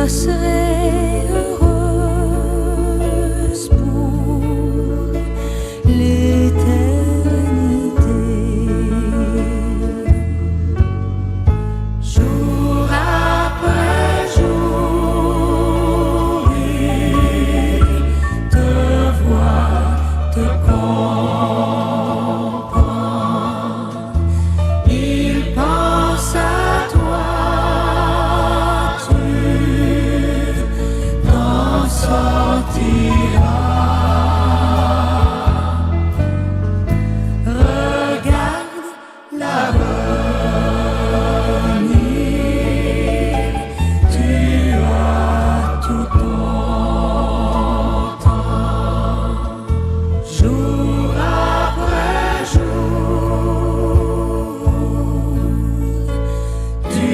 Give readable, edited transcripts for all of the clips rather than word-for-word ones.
serai heureuse pour l'éternité. Jour après jour, il te voit, te comprend. Il pense à toi, tu t'en sortiras. Regarde l'avenir, tu as tout ton temps. Jour après jour, tu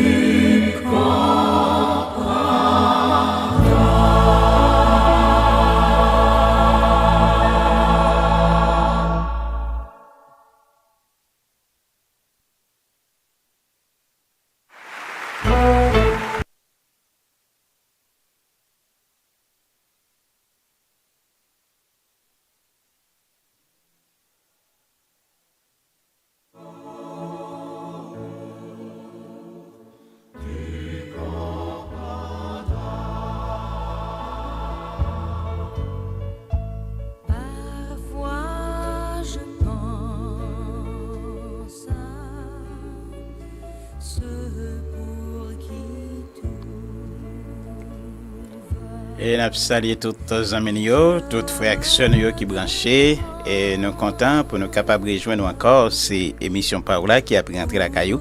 parfois je pense à ceux pour qui Et nous saluons tous les amis, tous les frères yo qui branchés. Et nous sommes contents pour nous capables de rejoindre encore ces émissions par là qui a pris entrer la caillou.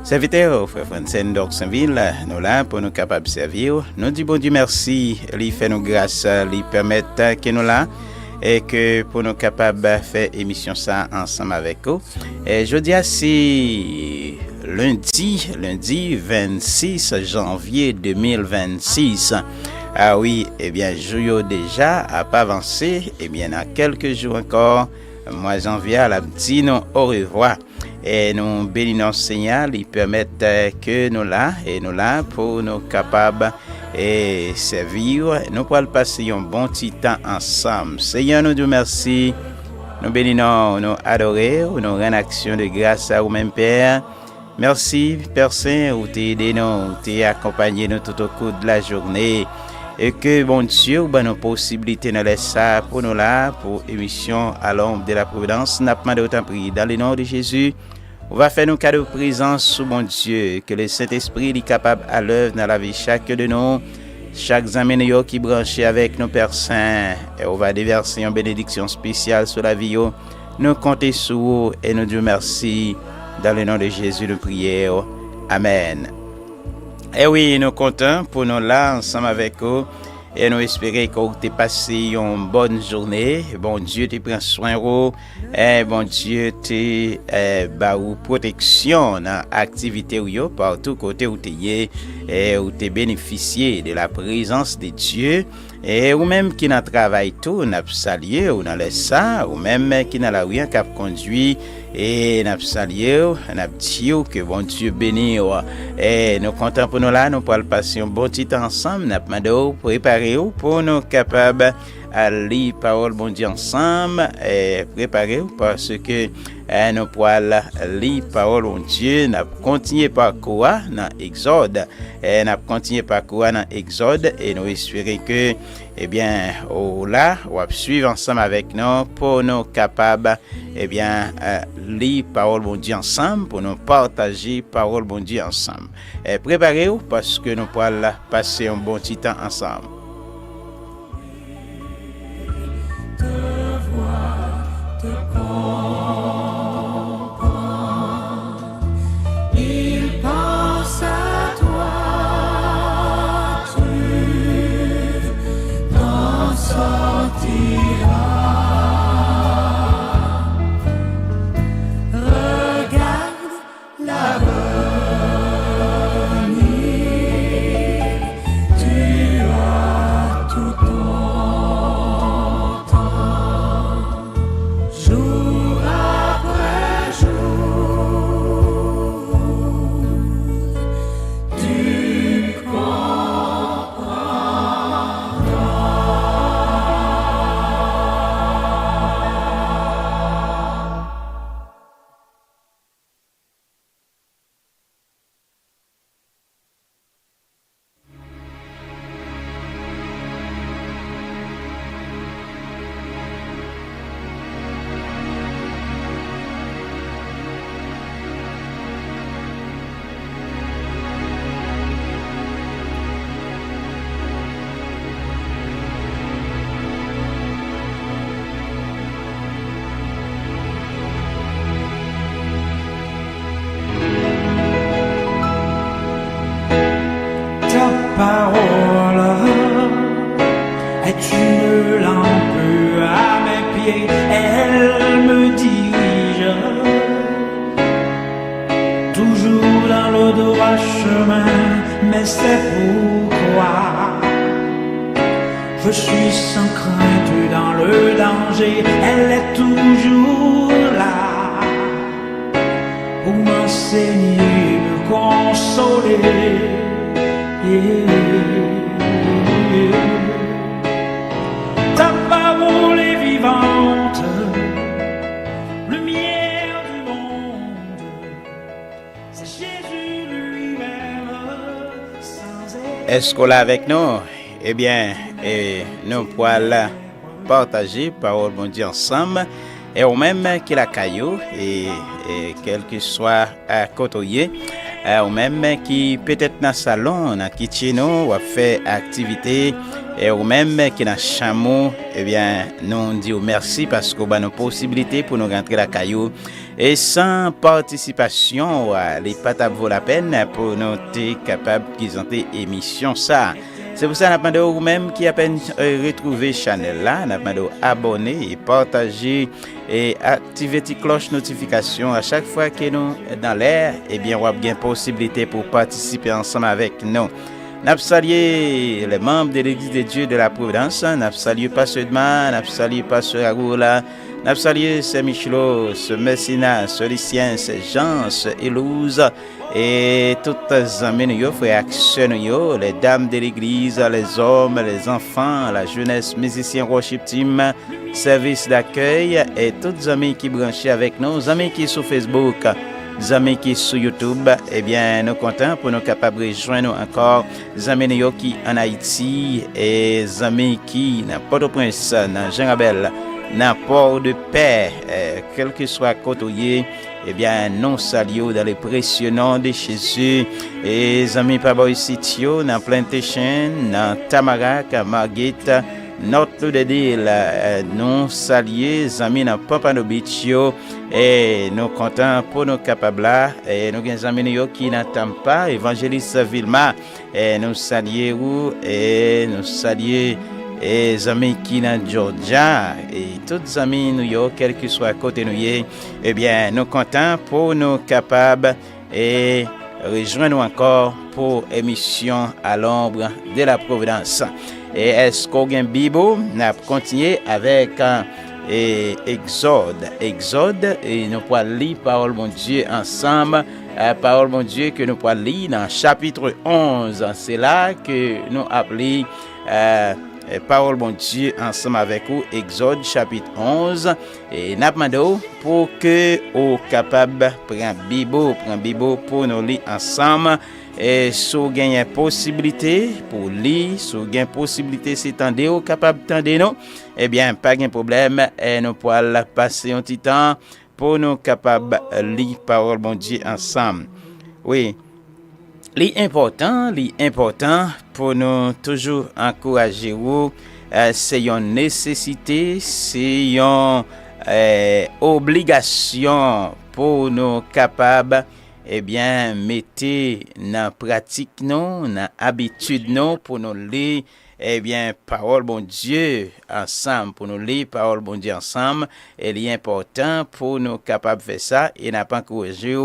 Serviteur, frère Francine d'Orsainville, nous là pour nous capables de servir. Nous disons bon Dieu merci, lui fait nous grâce, lui permettre que nous là et que pour nous capables de faire émission ça ensemble avec vous. Et je dis c'est lundi 26 janvier 2026. Ah oui, eh bien, jour déjà à pas avancer, eh bien, dans quelques jours encore, mois janvier, à la petite, nous au revoir. Et nous bénissons Seigneur, il permet que nous là, et nous là, pour nous capables et servir, nous pourrons passer un bon petit temps ensemble. Seigneur, nous te remercions, nous bénissons, nous adorons, nous rendons action de grâce à vous-même, Père. Merci, Père Saint, où tu aidé nous, tu accompagné nous tout au cours de la journée. Et que, bon Dieu, ben nos possibilités nous laissent ça pour nous là, pour émission à l'ombre de la providence. N'a pas autant prié dans le nom de Jésus. On va faire nos cadeaux de présence sous mon Dieu, que le Saint-Esprit est capable à l'œuvre dans la vie chaque de nous, chaque ami qui branché avec nos Pères Saints. Et on va déverser une bénédiction spéciale sur la vie. Nous comptons sur vous et nous Dieu merci. Dans le nom de Jésus, nous prions. Amen. Et oui, nous comptons pour nous là ensemble avec vous et nous espérons que vous avez passé une bonne journée. Bon Dieu te prend soin de vous et bon Dieu te une protection dans l'activité partout côté où tu es et où tu bénéficié de la présence de Dieu. Et ou même qui dans travail tout, n'a salué ou dans les ça, ou même qui dans la rue cap conduit et n'a salué, n'a dit que bon Dieu béni et nous comptons pour nous là, nous pourrons passer un bon temps ensemble, n'a demandé préparer pour nous capables à lire parole bon Dieu ensemble et préparer parce que nous pourrons lire parole bon Dieu, n'a continuer par quoi dans Exode et n'a continuer par quoi dans Exode et nous espérons que eh bien là on va suivre ensemble avec nous pour nous capables eh bien lire parole bon Dieu ensemble pour nous partager parole bon Dieu ensemble. Et préparez-vous parce que nous pourrons passer un bon petit temps ensemble. Tu as parole est une lampe à mes pieds, elle me dirige toujours dans le droit chemin, mais c'est pourquoi je suis sans crainte dans le danger, elle est toujours là pour m'enseigner, me consoler. Ta parole est vivante, lumière du monde, c'est Jésus lui-même sans être. Est-ce qu'on l'a avec nous? Eh bien, nous pourrons partager parole bon Dieu ensemble et au même qui la caillou et quel que soit à côté ou même qui peut-être dans le salon, dans le kitchen ou fait activité et ou même qui dans le chameau, eh bien nous disons merci parce qu'on a nos possibilités pour nous rentrer la caillou et sans participation les pas vaut la peine pour nous être capable de présenter émission ça. C'est pour ça que nous avons vous-même qui a peine retrouver channel là, nous avons abonner et partager et activer la cloche notification à chaque fois que nous dans l'air, eh bien on a bien possibilité pour participer ensemble avec nous. Nous saluons les membres de l'Église de Dieu de la Providence, nous saluons Pasteur Edman, nous saluons Pasteur Agoula, nous saluons Saint Michelot, ce Messina, ce Lucien, ce Jean, ce Élouse et toutes les amis, frères actions, les dames de l'église, les hommes, les enfants, la jeunesse, musiciens, worship team, service d'accueil et tous les amis qui branchent avec nous, les amis qui sont sur Facebook, les amis qui sont sur YouTube. Eh bien, nous contents pour nous capables de rejoindre encore les amis qui en Haïti et les amis qui dans Port-au-Prince, dans Jean-Rabel, dans Port-de-Paix, quel que soit côté. Eh bien, nous saluons dans les précieux noms de Jésus. Et les amis Paboy Sitio, dans Plantation, dans Tamarack, Marguerite, notre de Dile, nous saluons les amis dans Pampano Beach, et nous comptons pour nous capables là. Et nous avons des amis qui n'attendent pas, Évangéliste Vilma, et nous saluons, et nous saluons. Et les amis qui sont dans Georgia et tous les amis New York, quel que soit côté nous, eh bien, nous comptons pour nous capables et rejoindre encore pour émission à l'ombre de la Providence. Et est-ce qu'on a une Bible? Nous continuer avec Exode, et nous pourrons lire parole mon Dieu ensemble. Parole mon Dieu que nous pourrons lire dans chapitre 11. C'est là que nous appelons parole bon Dieu ensemble avec vous, Exode chapitre 11, et nous demandons pour que vous capable prendre Bible pour nous lire ensemble. Et si vous avez possibilité pour lire, si vous avez possibilité s'étendre ou capable d'entendre nous, eh bien pas de problème, et nous pourrons passer un petit temps pour nous capable lire parole bon Dieu ensemble. Oui. L'important pour nous toujours encourager vous, c'est une nécessité, c'est une obligation pour nous capables eh bien mettre dans pratique nous, dans habitude nous pour nous lire eh bien parole bon Dieu ensemble, pour nous lire parole bon Dieu ensemble. Et l'important pour nous capables faire ça et n'a pas encourager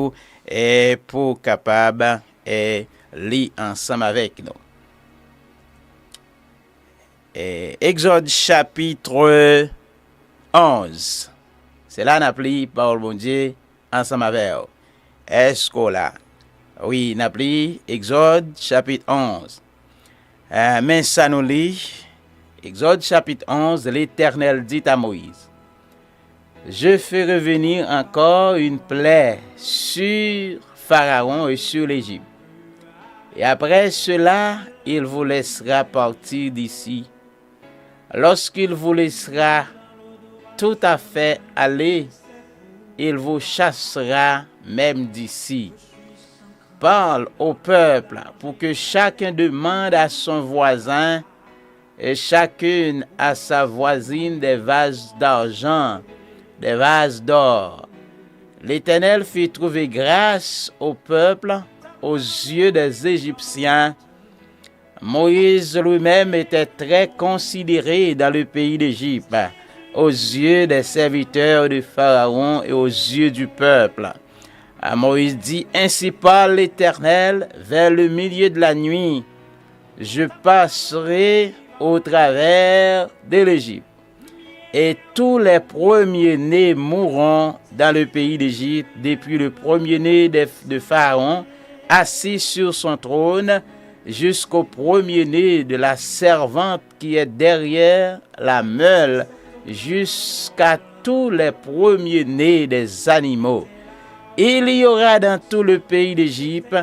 et pour capable et lire ensemble avec nous. Exode chapitre 11. C'est là qu'on appelle parole bon Dieu ensemble avec vous. Est-ce que là? Oui, on appelle Exode chapitre 11. Mais ça nous lit. Exode chapitre 11, l'Éternel dit à Moïse: je fais revenir encore une plaie sur Pharaon et sur l'Égypte. Et après cela, il vous laissera partir d'ici. Lorsqu'il vous laissera tout à fait aller, il vous chassera même d'ici. Parle au peuple pour que chacun demande à son voisin et chacune à sa voisine des vases d'argent, des vases d'or. L'Éternel fit trouver grâce au peuple aux yeux des Égyptiens, Moïse lui-même était très considéré dans le pays d'Égypte, aux yeux des serviteurs de Pharaon et aux yeux du peuple. Moïse dit: ainsi parle l'Éternel, vers le milieu de la nuit, je passerai au travers de l'Égypte, et tous les premiers-nés mourront dans le pays d'Égypte, depuis le premier-né de Pharaon, assis sur son trône, jusqu'au premier-né de la servante qui est derrière la meule, jusqu'à tous les premiers-nés des animaux. Il y aura dans tout le pays d'Égypte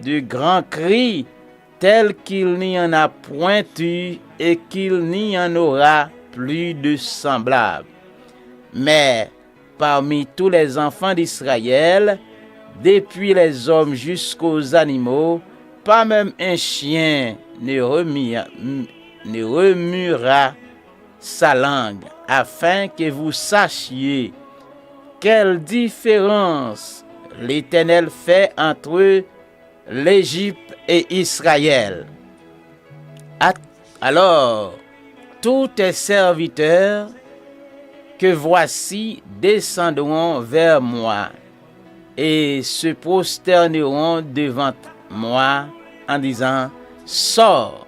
de grands cris, tels qu'il n'y en a point eu et qu'il n'y en aura plus de semblables. Mais parmi tous les enfants d'Israël, depuis les hommes jusqu'aux animaux, pas même un chien ne remuera sa langue, afin que vous sachiez quelle différence l'Éternel fait entre l'Égypte et Israël. Alors, tous tes serviteurs que voici descendront vers moi et se prosterneront devant moi en disant: sors,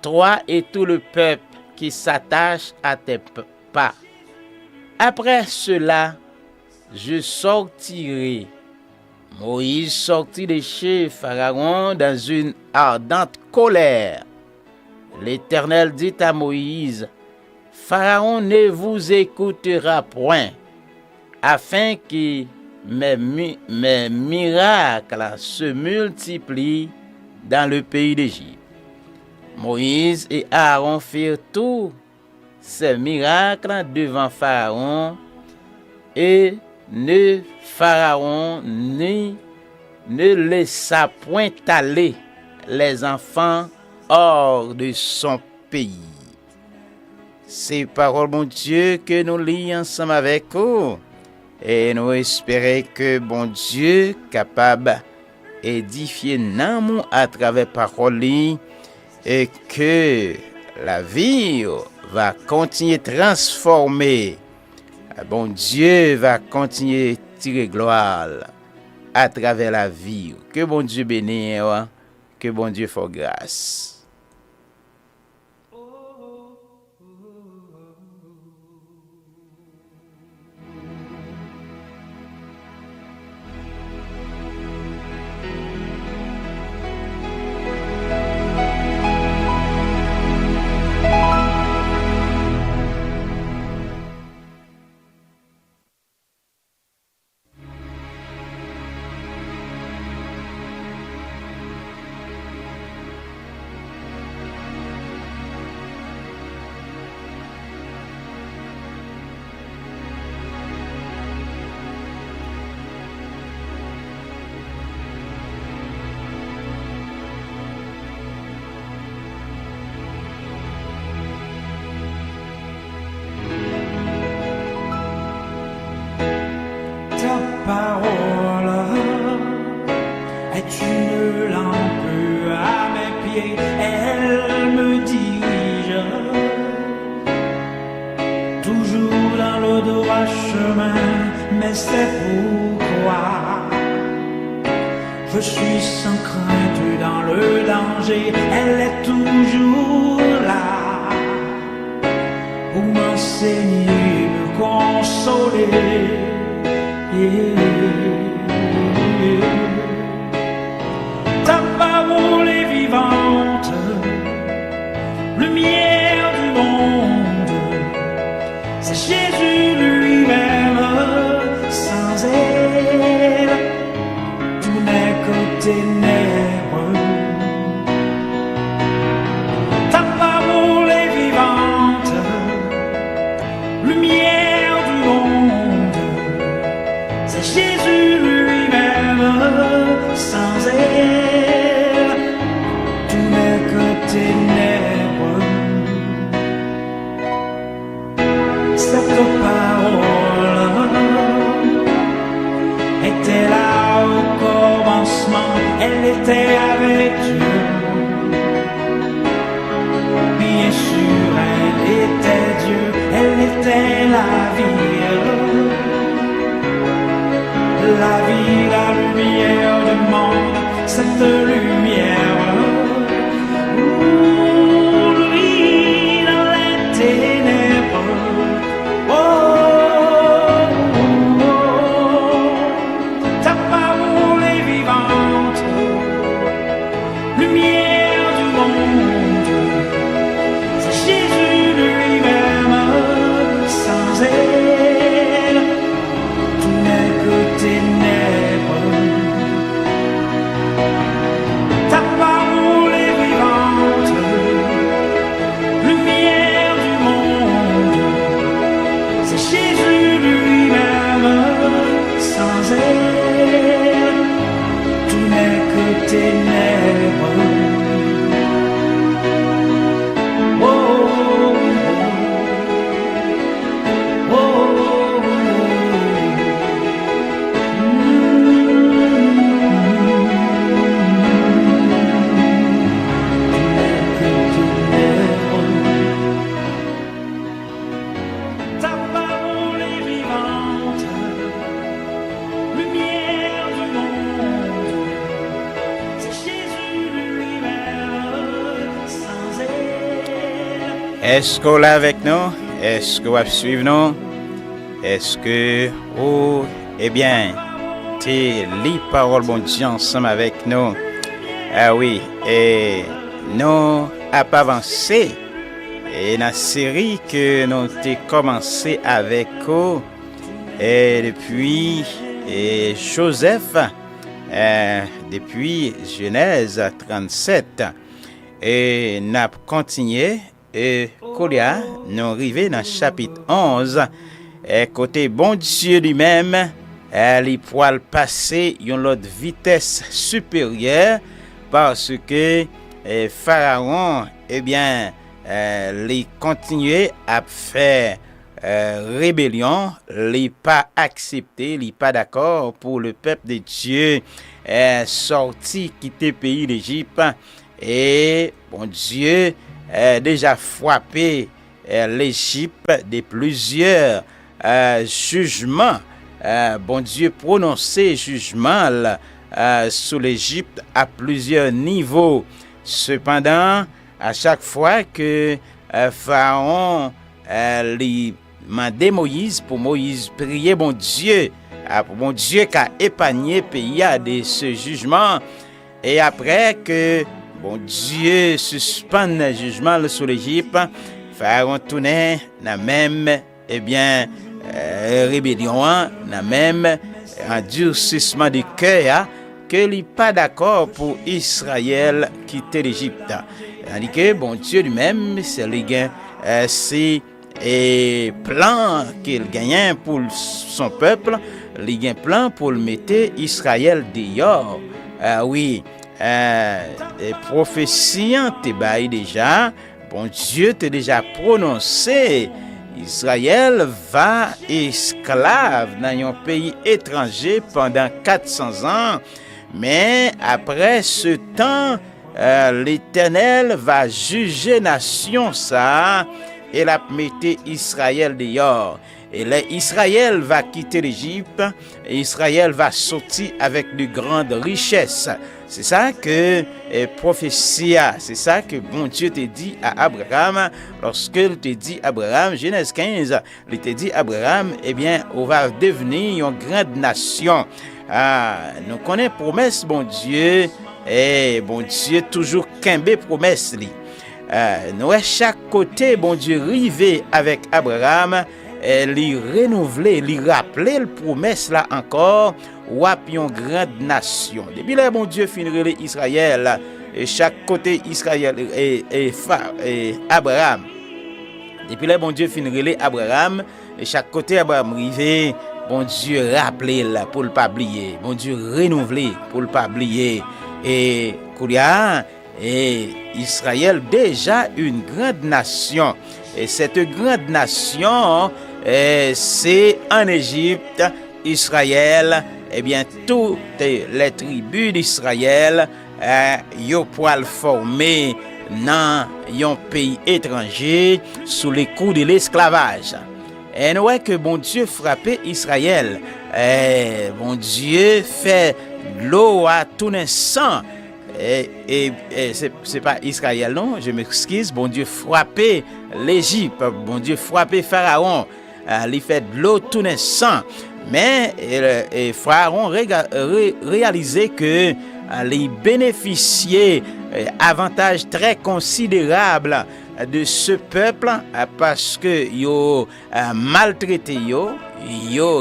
toi et tout le peuple qui s'attache à tes pas. Après cela, je sortirai. Moïse sortit de chez Pharaon dans une ardente colère. L'Éternel dit à Moïse: Pharaon ne vous écoutera point, afin que mes miracles se multiplient dans le pays d'Égypte. Moïse et Aaron firent tous ces miracles devant Pharaon, et Pharaon ne laissa point aller les enfants hors de son pays. C'est parole, mon Dieu, que nous lisons ensemble avec vous. Et nous espérons que bon Dieu capable d'édifier nous à travers parole et que la vie va continuer transformer. Bon Dieu va continuer tirer gloire à travers la vie. Que bon Dieu bénisse, que bon Dieu fasse grâce. Parole est une lampe à mes pieds, elle me dirige toujours dans le droit chemin, mais c'est pourquoi je suis sans crainte dans le danger, elle est toujours là pour m'enseigner, me consoler. Ta parole est vivante, lumière du monde, c'est Jésus lui-même, sans elle, tout n'est que ténèbres. Ta parole est vivante, lumière du monde, Jésus lui-même, sans elle, tout n'est que ténèbres. Cette parole était là au commencement, elle était avec Dieu, Est-ce qu'on est avec nous? Est-ce que vous suivez nous? Est-ce que, oh, eh bien, t'es les paroles bon Dieu ensemble avec nous? Ah oui, et nous avons avancé. Et la série que nous avons commencé avec vous, et depuis Joseph, depuis Genèse 37, et nous avons continué, et Kolia, nous arrivons dans le chapitre 11, et côté bon Dieu lui-même, il pourra passer à une autre vitesse supérieure, parce que Pharaon, eh bien, il continuait à faire rébellion, il pas accepté, il pas d'accord pour le peuple de Dieu sorti quitter le pays d'Égypte, et bon Dieu déjà frappé l'Égypte de plusieurs jugements. Bon Dieu prononcé jugement sur l'Égypte à plusieurs niveaux. Cependant, à chaque fois que Pharaon lui demandait Moïse, pour Moïse prier bon Dieu, pour bon Dieu qui a épargné le pays de ce jugement, et après que bon Dieu suspend le jugement sur l'Égypte, Pharaon tournait dans même rébellion, dans même endurcissement de cœur, que il n'est pas d'accord pour Israël quitter l'Égypte. C'est-à-dire que bon Dieu lui-même, c'est le gain, c'est plan qu'il gagne pour son peuple, il gagne plan pour le mettre Israël dehors. Oui, les prophéties te baillent déjà, bon Dieu t'a déjà prononcé. Israël va esclave dans un pays étranger pendant 400 ans. Mais après ce temps, l'Éternel va juger nation ça et la mettre Israël dehors. Et là, Israël va quitter l'Égypte et Israël va sortir avec de grandes richesses. C'est ça que prophétie, c'est ça que bon Dieu te dit à Abraham lorsqu'il te dit Abraham, Genèse 15, il te dit Abraham, eh bien, on va devenir une grande nation. Nous connaissons promesse bon Dieu et bon Dieu toujours qu'un promesse li. Nous à chaque côté bon Dieu rivé avec Abraham, lui renouveler, lui rappeler la promesse là encore, ou à une grande nation. Depuis là bon Dieu finirait Israël et chaque côté Israël et Abraham. Depuis là bon Dieu finirait Abraham et chaque côté Abraham rivé. Bon Dieu rappeler pour le pas oublier, bon Dieu renouveler pour le pas oublier. Et Kouria et Israël déjà une grande nation. Et cette grande nation, c'est en Égypte, Israël, eh bien toutes les tribus d'Israël, yo poil formé dans un pays étranger sous les coups de l'esclavage. Et nous voyons que bon Dieu frappait Israël. Bon Dieu fait l'eau à tout sang. Et c'est pas Israël, non, je m'excuse. Bon Dieu frappait l'Égypte. Bon Dieu frappait Pharaon. Il fait de l'eau tout sang. Mais Pharaon réalisait que il bénéficiait avantage très considérable de ce peuple parce que yo maltraité yo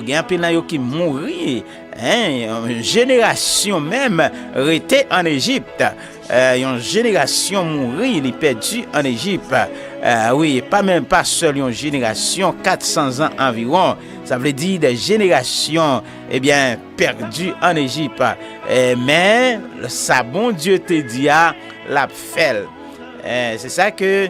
gen pile yo qui mourir, une génération même resté en Égypte, une génération mourir, il perdu en Égypte. Oui, pas seul une génération, 400 ans environ. Ça veut dire des générations perdues en Égypte. Mais ça bon Dieu te dit la fait. C'est ça que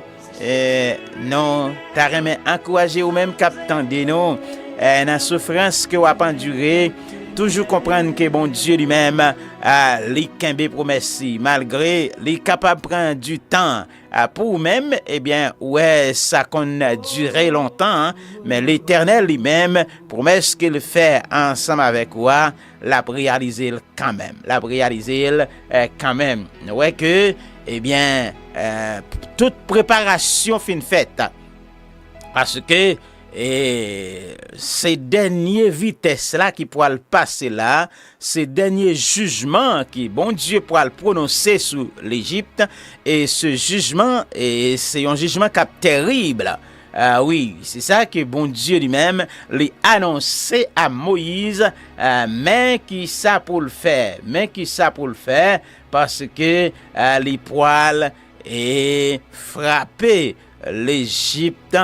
non t'as remis encourager ou même captant de nous dans la souffrance que vous avez enduré, toujours comprendre que bon Dieu lui-même les kembe promesse malgré les capable prendre du temps pour même ça qu'on a duré longtemps, mais l'Éternel lui-même promesse qu'il fait ensemble avec l'a réaliser quand même, ouais que eh bien, toute préparation fin faite. Parce que ces dernières vitesses là qui pourra le passer là, ces derniers jugements qui bon Dieu pourra le prononcer sur l'Égypte, et ce jugement, et c'est un jugement cap terrible. Oui, c'est ça que bon Dieu lui-même l'a annoncé à Moïse, mais qui ça pour le faire, parce que les poils et frapper l'Égypte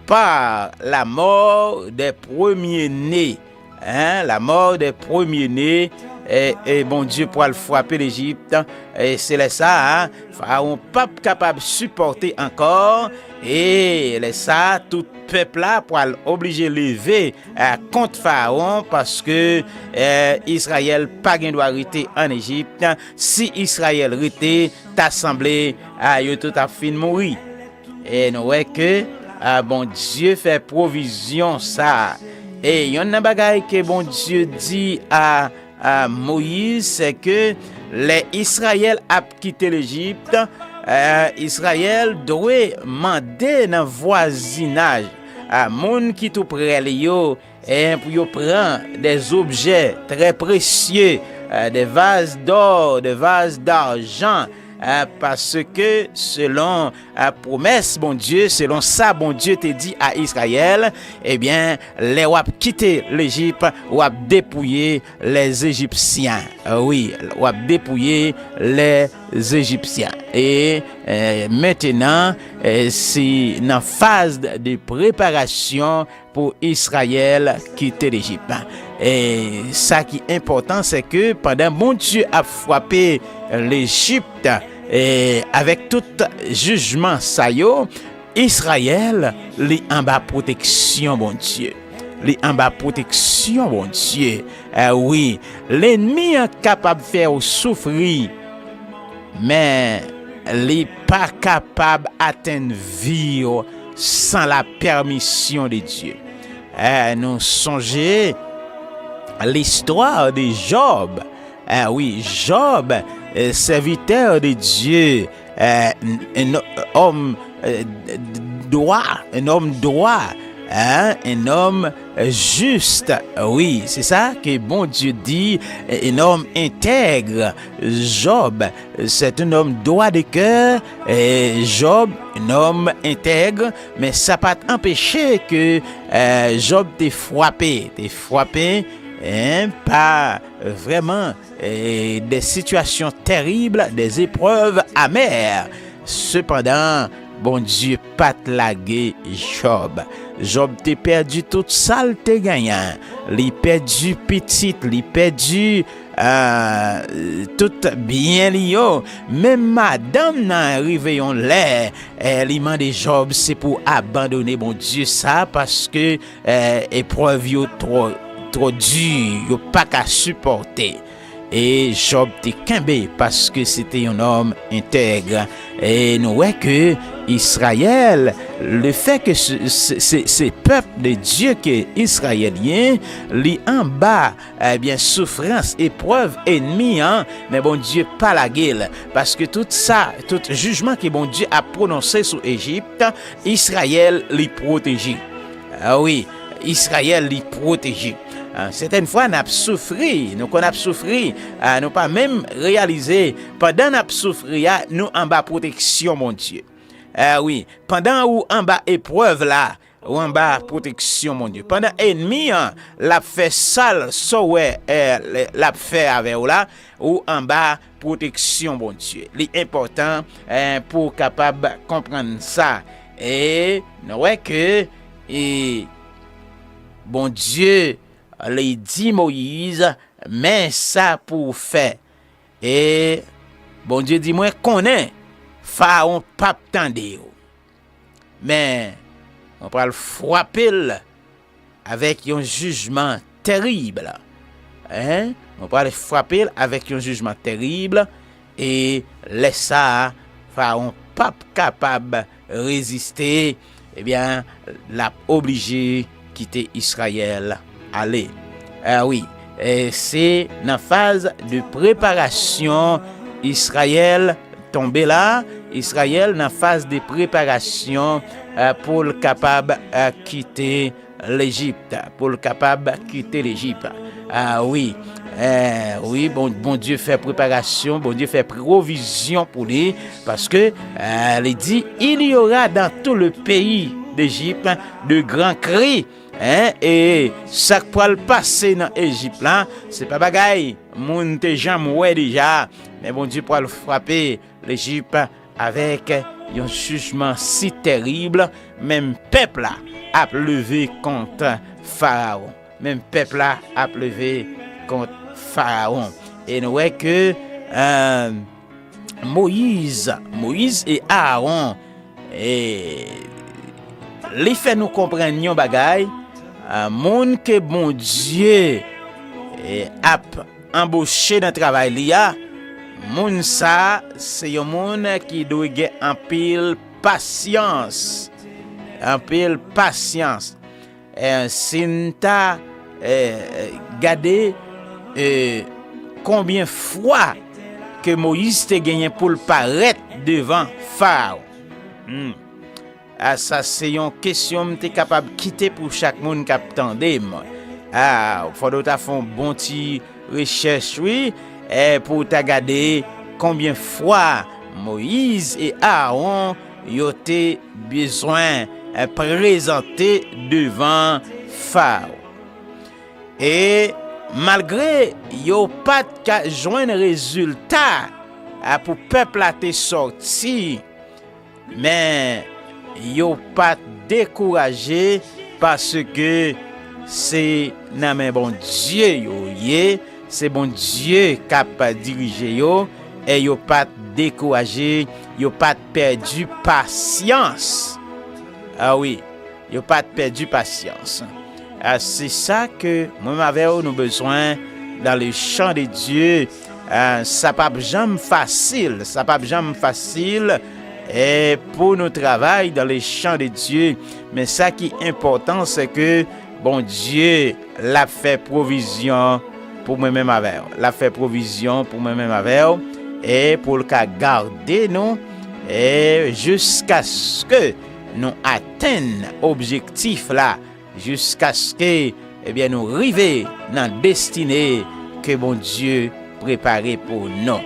par la mort des premiers-nés. La mort des premiers-nés, et bon Dieu pour le frapper l'Égypte, et c'est ça, Pharaon pas capable de supporter encore, et ça, tout peuple là pour l'obliger lever contre Pharaon, parce que Israël pas gain doit rester en Égypte. Si Israël rester, t'assemblé yo tout a fin mourir. Et nous voyons que bon Dieu fait provision ça. Et il y a un bagage que bon Dieu dit à Moïse, c'est que les Israël a quitté l'Égypte. Israël doit demander dans voisinage à moun qui tout près yo, et pour yo prendre des objets très précieux, des vases d'or, des vases d'argent, parce que selon la promesse bon Dieu, selon ça bon Dieu te dit à Israël, eh bien les wap quitter l'Égypte, wap dépouiller les Égyptiens. Oui, wap dépouiller les Égyptiens. Et maintenant c'est dans phase de préparation pour Israël quitter l'Égypte. Et ça qui est important, c'est que pendant bon Dieu a frappé l'Égypte, et avec tout jugement ça yo, Israël li en bas protection bon Dieu. Li en bas protection bon Dieu. Oui, l'ennemi est capable de faire souffrir, mais li pas capable d'atteindre vie sans la permission de Dieu. Nous songeons l'histoire de Job. Oui, Job, serviteur de Dieu, un homme droit, un homme juste. Oui, c'est ça que bon Dieu dit, un homme intègre. Job, c'est un homme droit de cœur. Job, un homme intègre, mais ça pas empêché que Job t'ait frappé, par vraiment des situations terribles, des épreuves amères. Cependant, bon Dieu pas te lagué Job. Job t'es perdu toute ça, t'es gagnant. Li perdu petit, li perdu tout bien lié. Même madame n'a arrivé en l'air. Elle m'a dit Job, c'est pour abandonner bon Dieu ça, parce que épreuve yo trop dur, yo pas qu'à supporter. Et Job te kembe parce que c'était un homme intègre. Et nous voyons que Israël, le fait que ce peuple de Dieu qui est israélien, li en bas, bien souffrance, épreuve, ennemi, mais bon Dieu pas la gueule, parce que tout ça, tout jugement que bon Dieu a prononcé sur Égypte, Israël li protégé. Ah oui, Israël li protégé. Certaines fois, nous avons souffert, nous pas même réalisé, pendant nous avons souffert, nous en bas protection, mon Dieu. Oui, pendant ou en bas épreuve là, ou en bas protection, mon Dieu. Pendant ennemi, l'a fait sale, l'a fait avec ou là, ou en bas protection, mon Dieu. L'important pour capable comprendre ça. Et nous voyons que, bon Dieu, les dit Moïse, mais ça pour faire. Et bon Dieu dit moi connais Pharaon pas tande. Mais on va le frapper avec un jugement terrible. On va le frapper avec un jugement terrible, et laisse ça Pharaon pas capable résister, eh bien l'a obligé quitter Israël. Allez, oui, c'est dans phase de préparation. Israël tombé là, Israël dans phase de préparation pour le capable quitter l'Égypte, oui. Oui, bon Dieu fait préparation, bon Dieu fait provision pour lui, parce que il dit il y aura dans tout le pays d'Égypte de grands cris, et ça pour le passer dans Égypte là, c'est pas bagaille, moun te jamais ouais déjà, mais bon Dieu pour le frapper l'Égypte avec un jugement si terrible, même peuple là a levé contre Pharaon, Pharaon. Et nous voyons que Moïse et Aaron, et les fait nous comprendre un bagay, moun que bon Dieu a embauché dans le travail liya, moun ça c'est un moun qui doit avoir un pile patience. Si nous regardons combien de fois que Moïse te gagné pour le paraître devant Pharaon. Ça c'est une question que tu es capable de quitter pour chaque monde qui attend. Faut faire un bon petit recherche, oui, pour te regarder combien de fois Moïse et Aaron ont besoin de présenter devant Pharaon. Et malgré yo pas de joindre résultat pour peuple a te sorti, mais yo pas découragé parce que c'est nan men bon Dieu yo c'est bon Dieu qui a dirigé yo, et yo pas découragé, yo pas perdu patience. Ah oui, yo pas perdu patience. C'est ça que nous avons besoin dans le champ de Dieu. Ça pas jamais facile, et pour nous travailler dans le champ de Dieu. Mais ça qui est important, c'est que bon Dieu l'a fait provision pour moi-même avec. Et pour le cas garder nous, et jusqu'à ce que nous atteignions l'objectif là, jusqu'à ce que nous arrivions dans la destinée que bon Dieu préparé pour nous.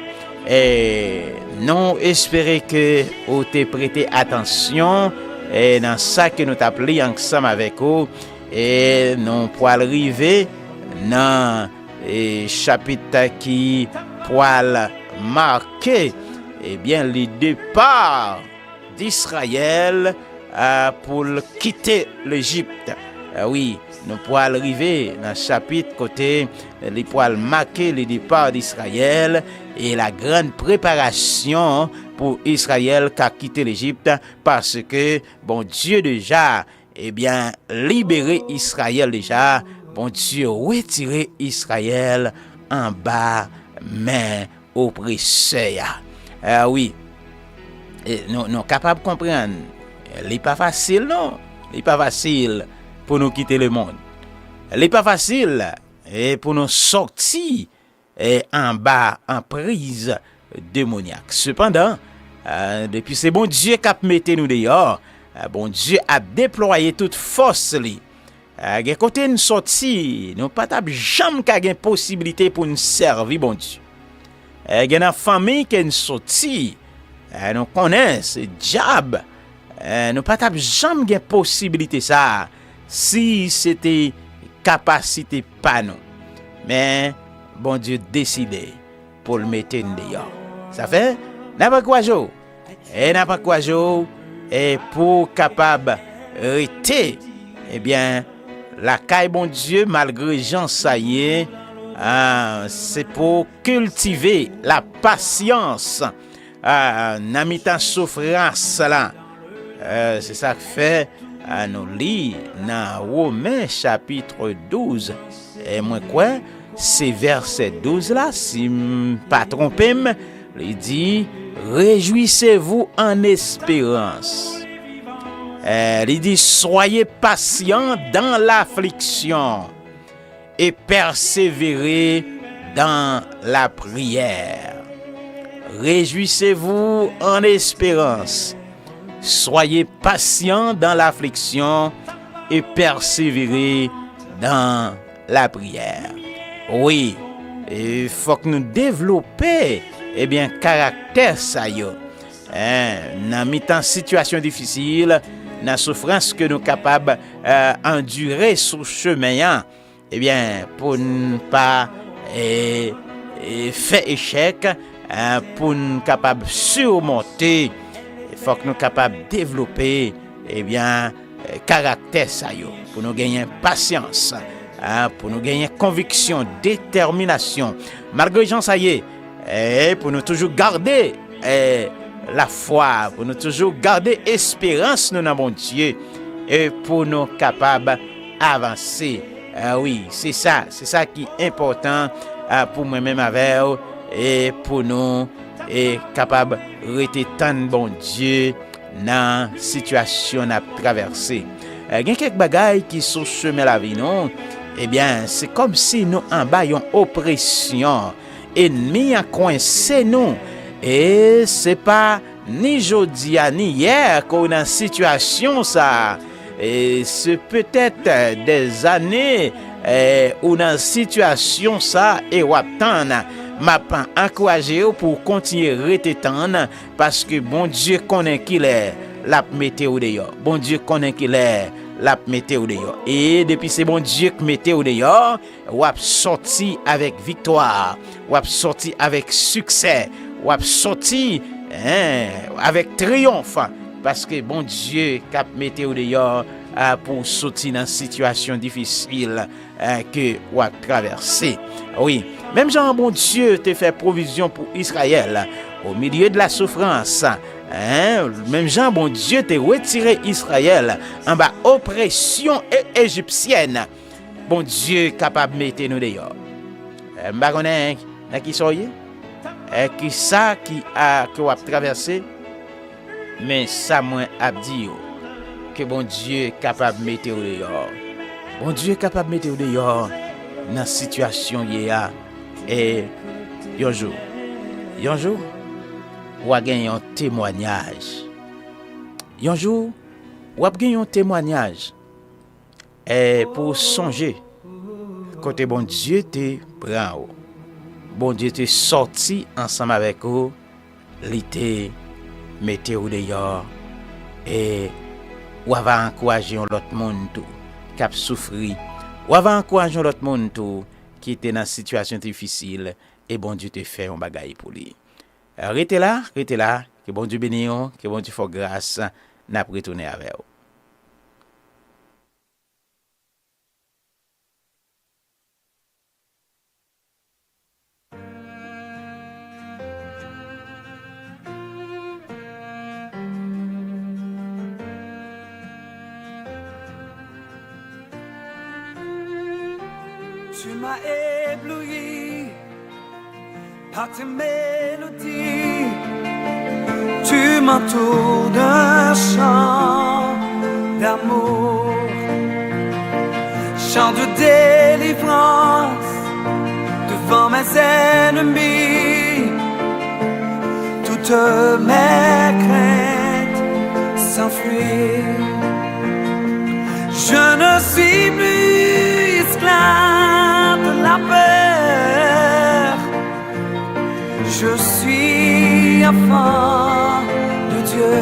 Et nous espérons que vous avez prêté attention et dans ça que nous t'appelons ensemble avec vous, et nous pourrons arriver dans le chapitre qui pourra marquer le départ d'Israël pour quitter l'Égypte. Oui, nous pourrons arriver dans le chapitre côté, nous pourrons marquer le départ d'Israël et la grande préparation pour Israël qui a quitté l'Égypte, parce que bon Dieu déjà libéré Israël déjà, bon Dieu retiré Israël en bas main oppresseur. Oui, nous capables de comprendre. Il n'est pas facile, non? Il n'est pas facile pour nous quitter le monde. Il n'est pas facile pour nous sortir en bas, en prise démoniaque. Cependant, depuis c'est bon Dieu qui a mis nous dehors, bon Dieu a déployé toute force. Côté nous sortir, nous pas jamais une possibilité pour nous servir, bon Dieu. Il y a une famille qui est sortie, nous connaissons, c'est diable. Nous pas jamais une possibilité ça, si c'était capacité pas nous. Mais bon Dieu décidé pour le mettre dehors. Ça fait n'a pas quoi jour. Et pour capable rester, la caille bon Dieu malgré Jean ça y est, c'est pour cultiver la patience dans mi-temps souffrance là. C'est ça que fait nous lire dans Romains chapitre 12. Et moi quoi, c'est verset 12 là, si pas trompé, il dit réjouissez-vous en espérance. Il dit soyez patients dans l'affliction et persévérez dans la prière. Réjouissez-vous en espérance. Soyez patients dans l'affliction et persévérez dans la prière. Oui, il faut que nous développions caractère ça yo. Dans mi-temps situation difficile, dans souffrance que nous capables endurer sur chemin, pour ne pas faire échec, pour nous capables surmonter, il faut que nous capables développer caractère ça yo, pour nous gagner patience, pour nous gagner conviction, détermination. Malgré Jean ça y est, pour nous toujours garder la foi, pour nous toujours garder espérance nous dans mon Dieu et pour nous capables avancer. Oui, c'est ça qui est important pour moi-même avec et pour nous et capable rester tant bon Dieu dans situation à traverser. Il y a quelques bagailles qui sont chemin la vie non. C'est comme si nous en bas une oppression, ennemi a coincé nous. Et c'est pas ni jodi ni hier qu'on est dans situation ça. Et c'est peut-être des années où dans situation ça et ou attendre m'a encourager pour continuer rester tendre parce que bon Dieu connaît qu'il est la météo dehors. Bon Dieu connaît qu'il est la météo dehors. Et depuis c'est bon Dieu qui météo dehors, ou a sorti avec victoire, ou a sorti avec succès, ou a sorti avec triomphe parce que bon Dieu cap météo dehors pour sortir dans situation difficile que ou a traverser. Oui, même Jean bon Dieu te fait provision pour Israël au milieu de la souffrance. Même Jean bon Dieu te retiré Israël en bas oppression égyptienne. Bon Dieu capable mettre nous dehors. M'ba connait qui soyez qui ça qui a que ou a traversé mais ça moi a dit que bon Dieu capable mettre au dehors. Bon Dieu capable mettre au dehors dans situation yéa et un jour ou a gagné un témoignage. Un jour ou a gagné un témoignage et pour songer côté bon Dieu te prend. Bon Dieu te sorti ensemble avec vous, l'été mettez au dehors et ou va encourager l'autre monde tout qui a souffri, ou va encourager l'autre monde tout qui était dans situation difficile et bon Dieu te fait un bagaille pour lui. Restez là, que bon Dieu bénisse, que bon Dieu fasse grâce, n'a retourner avec vous. Tu m'as ébloui par tes mélodies. Tu m'entoures d'un chant d'amour, chant de délivrance devant mes ennemis. Toutes mes craintes s'enfuient. Je ne suis plus esclave de la peur. Je suis enfant de Dieu.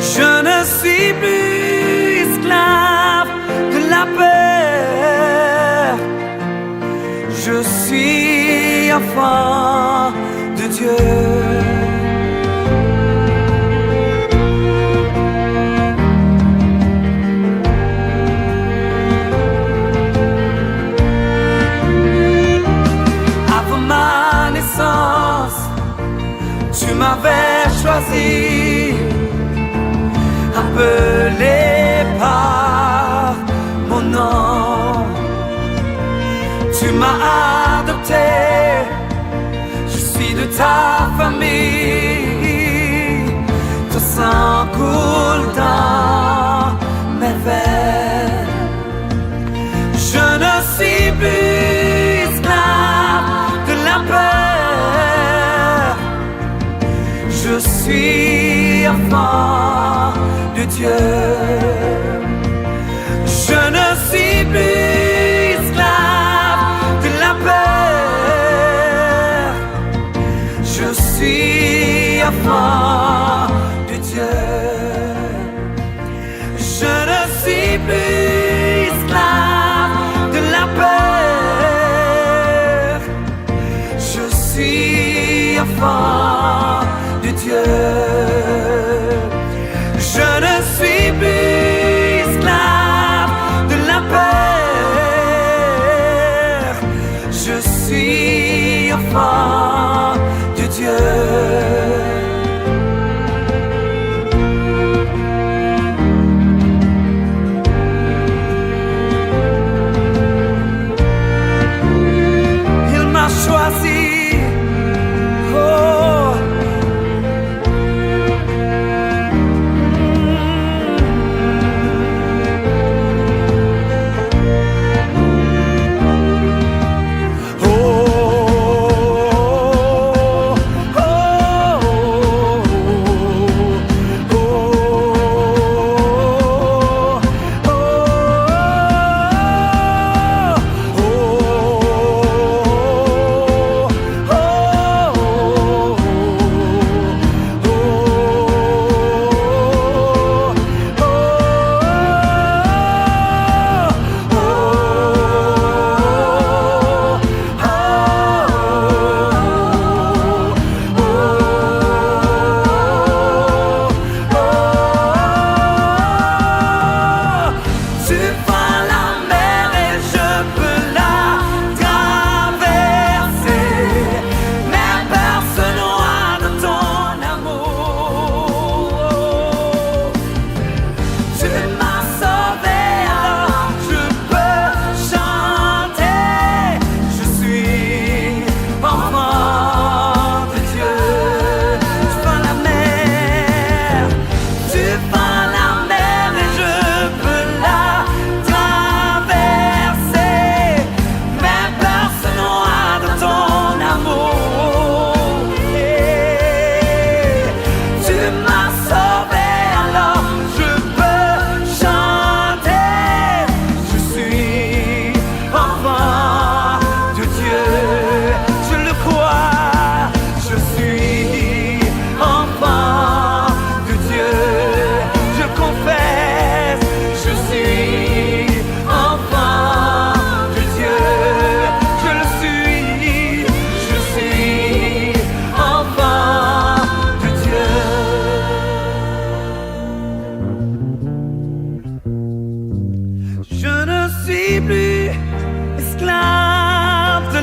Je ne suis plus esclave de la peur. Je suis enfant de Dieu. Tu m'avais choisi, appelé par mon nom. Tu m'as adopté, je suis de ta famille. Ton sang coule dans mes veines. Je ne suis plus esclave de la peur. enfant de Dieu. Je ne suis plus esclave de la peur. Je suis enfant de Dieu. Je ne suis plus esclave de la peur. Je suis enfant de Dieu. Je ne suis plus esclave de la peur. Je suis enfant de Dieu. Choisi, oh,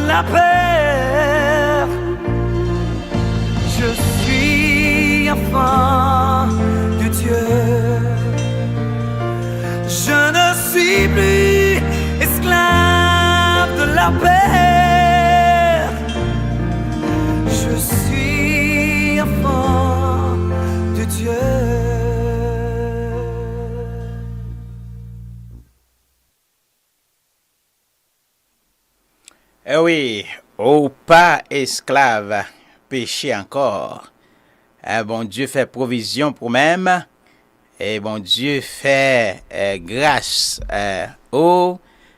la peur. Je suis enfant de Dieu. Je ne suis plus esclave de la peur. Je suis enfant de Dieu. Eh oui, ou pas esclave, péché encore. Bon Dieu fait provision pour même. Et bon Dieu fait grâce ou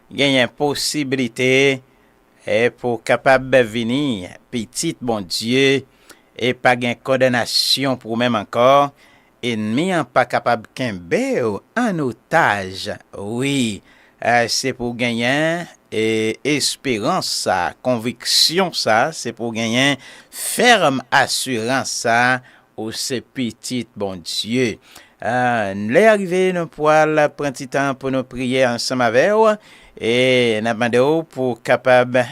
gagne possibilité pour capable venir petit bon Dieu et pas gain condamnation pour même encore. Ennemi pas capable kembe en otage. Oui, c'est pour gagner et espérance ça, conviction ça, c'est pour gagner ferme assurance ça au ce petit bon Dieu. Nous arrivé nous poil prendre petit temps pour nous prier ensemble avec vous et n'a demandé pour capable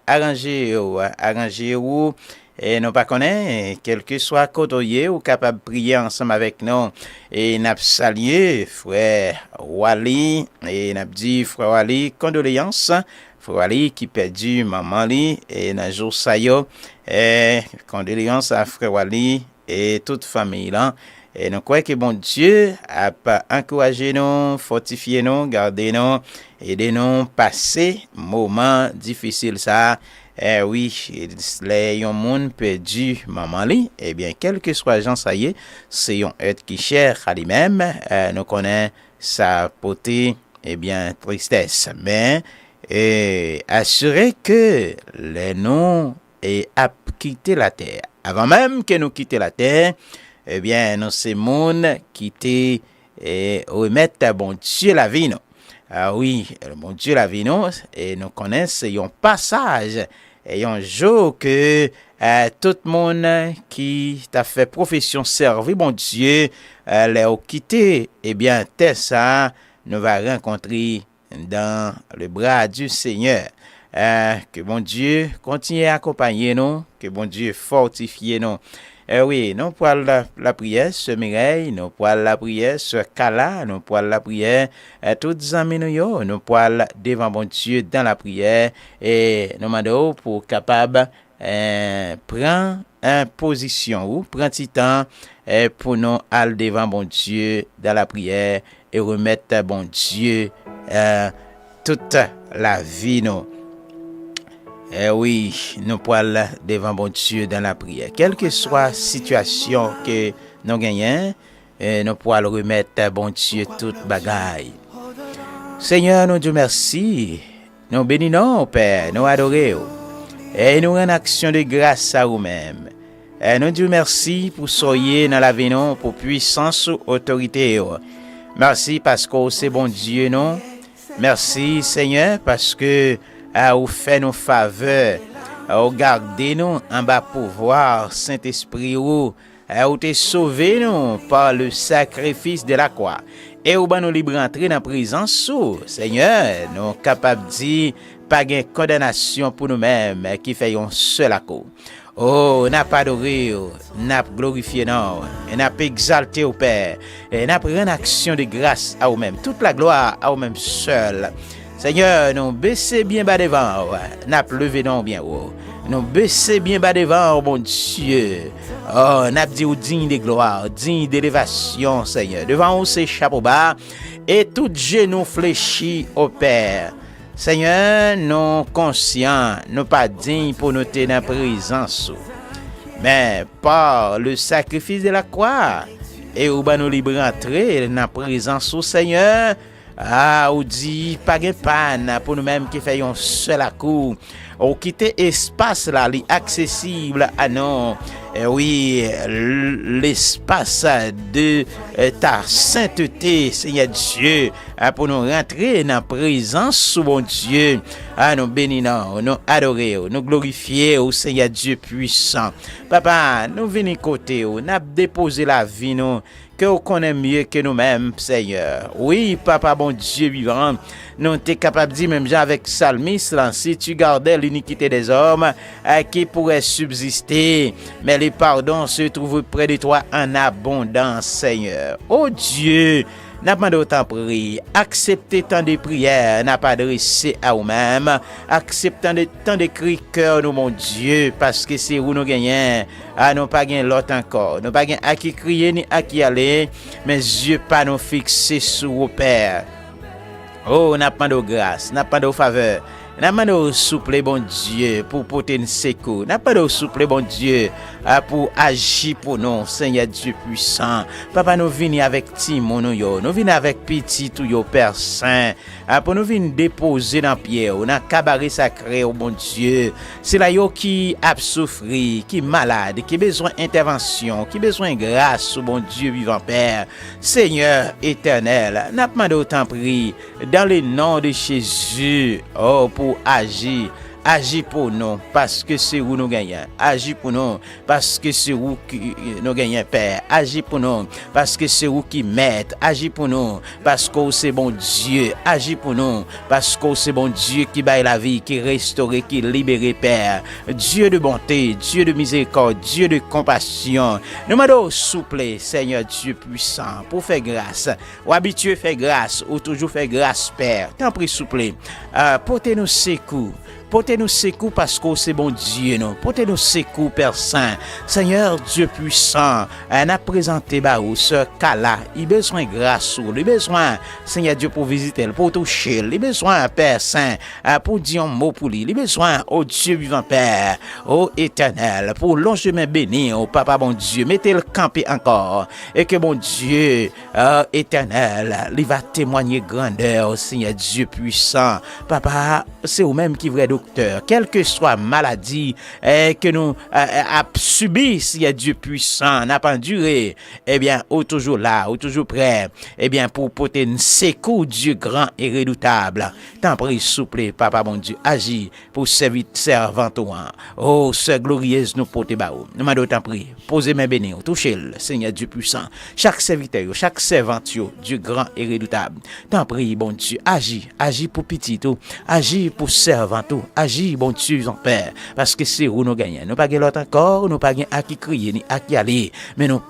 arranger ou et nous pas connaît quel que soit côté ou capable prier ensemble avec nous et n'a salué frère Wally et n'a dit frère Wally condoléances frère Wally qui perdu maman li et dans jour ça yo et condoléances à frère Wally et toute famille là. Et nous croyons que bon Dieu a encouragé nous, fortifié nous, gardé nous, aidé nous passer moment difficile ça Oui, les yon moun perdu maman li, eh bien, quel que soit Jean ça y est, c'est yon être qui cher à lui-même, nous connaît sa beauté, eh bien, tristesse. Mais, assurer que les noms et a quitté la terre. Avant même que nous quittions la terre, eh bien, nous c'est moun qui remettre bon Dieu la vie, non. Ah oui, bon Dieu la vie, non, et nous connaissons un passage, et un jour que tout le monde qui t'a fait profession servir bon Dieu, les a quitté, eh bien, ça, nous va rencontrer dans le bras du Seigneur. Que bon Dieu continue à accompagner nous, que bon Dieu fortifie nous. Oui, nous pour la prière sur Mireille, nous pour la prière sur Kala, nous pour la prière toutes les amis nous pour devant bon Dieu dans la prière et nous demandons pour capable prendre une position ou prendre petit temps pour nous aller devant bon Dieu dans la prière et remettre bon Dieu toute la vie nous. Oui, nous pouvons devant bon Dieu dans la prière. Quelle que soit la situation que nous gagnons, nous pouvons remettre bon Dieu toute bagaille. Seigneur, nous Dieu merci. Nous bénissons, Père, nous adorons. Et nous rendons action de grâce à vous-même. Nous Dieu merci pour soyez dans la vie, non, pour puissance ou autorité. Merci parce que c'est bon Dieu, non. Merci, Seigneur, parce que vous fait nos faveurs, vous gardez nous en bas pouvoir, Saint-Esprit, vous te sauvé nous par le sacrifice de la croix. Et vous nous libre entrer dans la présence, Seigneur, nous capables de dire, pas de condamnation pour nous-mêmes qui fait un seul accord. Oh, n'a pas adoré, n'a pas glorifié, non, n'a pas exalté au Père, n'a pas une action de grâce à vous-même, toute la gloire à vous-même seul. Seigneur, nous baissez bien bas devant, n'a pas levé non bien haut. Nous baissez bien bas devant, mon Dieu. Oh, n'a pas dit digne de gloire, digne d'élévation, Seigneur. Devant nous, c'est chapeau bas et tout genou fléchi au Père. Seigneur, nous conscients, nous pas dignes pour nous tenir en présence. Mais par le sacrifice de la croix, et où nous libre entrer dans la présence au Seigneur, ou dit pas de panne pour nous-mêmes qui faisons seul à coup. Ou quitter espace là, accessible à nous. Oui, l'espace de ta sainteté, Seigneur Dieu, pour nous rentrer dans la présence de mon Dieu. Nous bénissons, nous adorons, nous glorifions, Seigneur Dieu puissant. Papa, nous venons côté, nous avons déposé la vie, nous, que vous connaissez mieux que nous-mêmes, Seigneur. Oui, Papa, bon Dieu vivant, nous sommes capables de dire, même avec Psalmiste, si tu gardais l'iniquité des hommes, qui pourrait subsister, mais les pardons se trouvent près de toi en abondance, Seigneur. Oh Dieu, n'a pas d'autant prier, acceptez tant de prières, n'a pas adressé à vous-même, acceptez tant de cris cœur, nous, mon Dieu, parce que c'est où nous gagnons, nous pas gagner l'autre encore, nous pas gagner à qui crier ni à qui aller, mais Dieu pas nous fixer sur au Père. Oh, n'a pas de grâce, n'a pas de faveur. N'a pas de souple, bon Dieu, pour porter une secours. N'a pas de souple, bon Dieu, pour agir pour nous, Seigneur Dieu puissant. Papa, nous venons avec Timon, nous venons avec petit, tout yo Père Saint, pour nous venir déposer dans pierre, dans le cabaret sacré, oh bon Dieu. C'est là yo qui a souffri, qui est malade, qui a besoin d'intervention, qui a besoin de grâce, oh bon Dieu vivant Père. Seigneur éternel, n'a pas d'autant pris, dans le nom de Jésus, oh, pour agir pour nous, parce que c'est où nous gagnons. Agis pour nous, parce que c'est où nous gagnons, Père. Agis pour nous, parce que c'est où qui m'aide. Agis pour nous, parce que c'est bon Dieu. Agis pour nous, parce que c'est bon Dieu qui baille la vie, qui restaure, qui libère, Père. Dieu de bonté, Dieu de miséricorde, Dieu de compassion. Nous demandons souple, Seigneur Dieu puissant, pour faire grâce. Ou habitué faire grâce, ou toujours faire grâce, Père. T'en prie, souple. Portez-nous secours. Portez-nous secours parce que c'est bon Dieu, nous. Portez-nous secours, Père Saint. Seigneur Dieu puissant, on a présenté Baou, ce cas-là. Il a besoin de grâce, il a besoin, Seigneur Dieu, pour visiter, pour toucher. Il a besoin, Père Saint, pour dire un mot pour lui. Il a besoin, oh Dieu vivant, Père, oh éternel, pour longement bénir, oh Papa, bon Dieu. Mettez-le camper encore. Et que, bon Dieu, éternel, il va témoigner grandeur, Seigneur Dieu puissant. Papa, c'est vous-même qui vrai docteur. Quelle que soit maladie que nous a subi, Seigneur Dieu puissant, n'a pas enduré, eh bien, ou toujours là, ou toujours prêt, eh bien, pour porter un secours, Dieu grand et redoutable. T'en prie, souple, Papa, bon Dieu, agis pour servir servant toi. Oh, sœur glorieuse, nous porter baou. Nous m'en t'en prie, posez mes bénis, touchez-le, Seigneur Dieu puissant. Chaque serviteur, chaque servant, Dieu grand et redoutable. T'en prie, bon Dieu, agis pour petit tout, agis pour servant tout, agis, bon Dieu, en Père, parce que c'est où nous gagnons. Nous pas gagner l'autre encore, nous pas gagner à qui crier, ni à qui aller, mais nous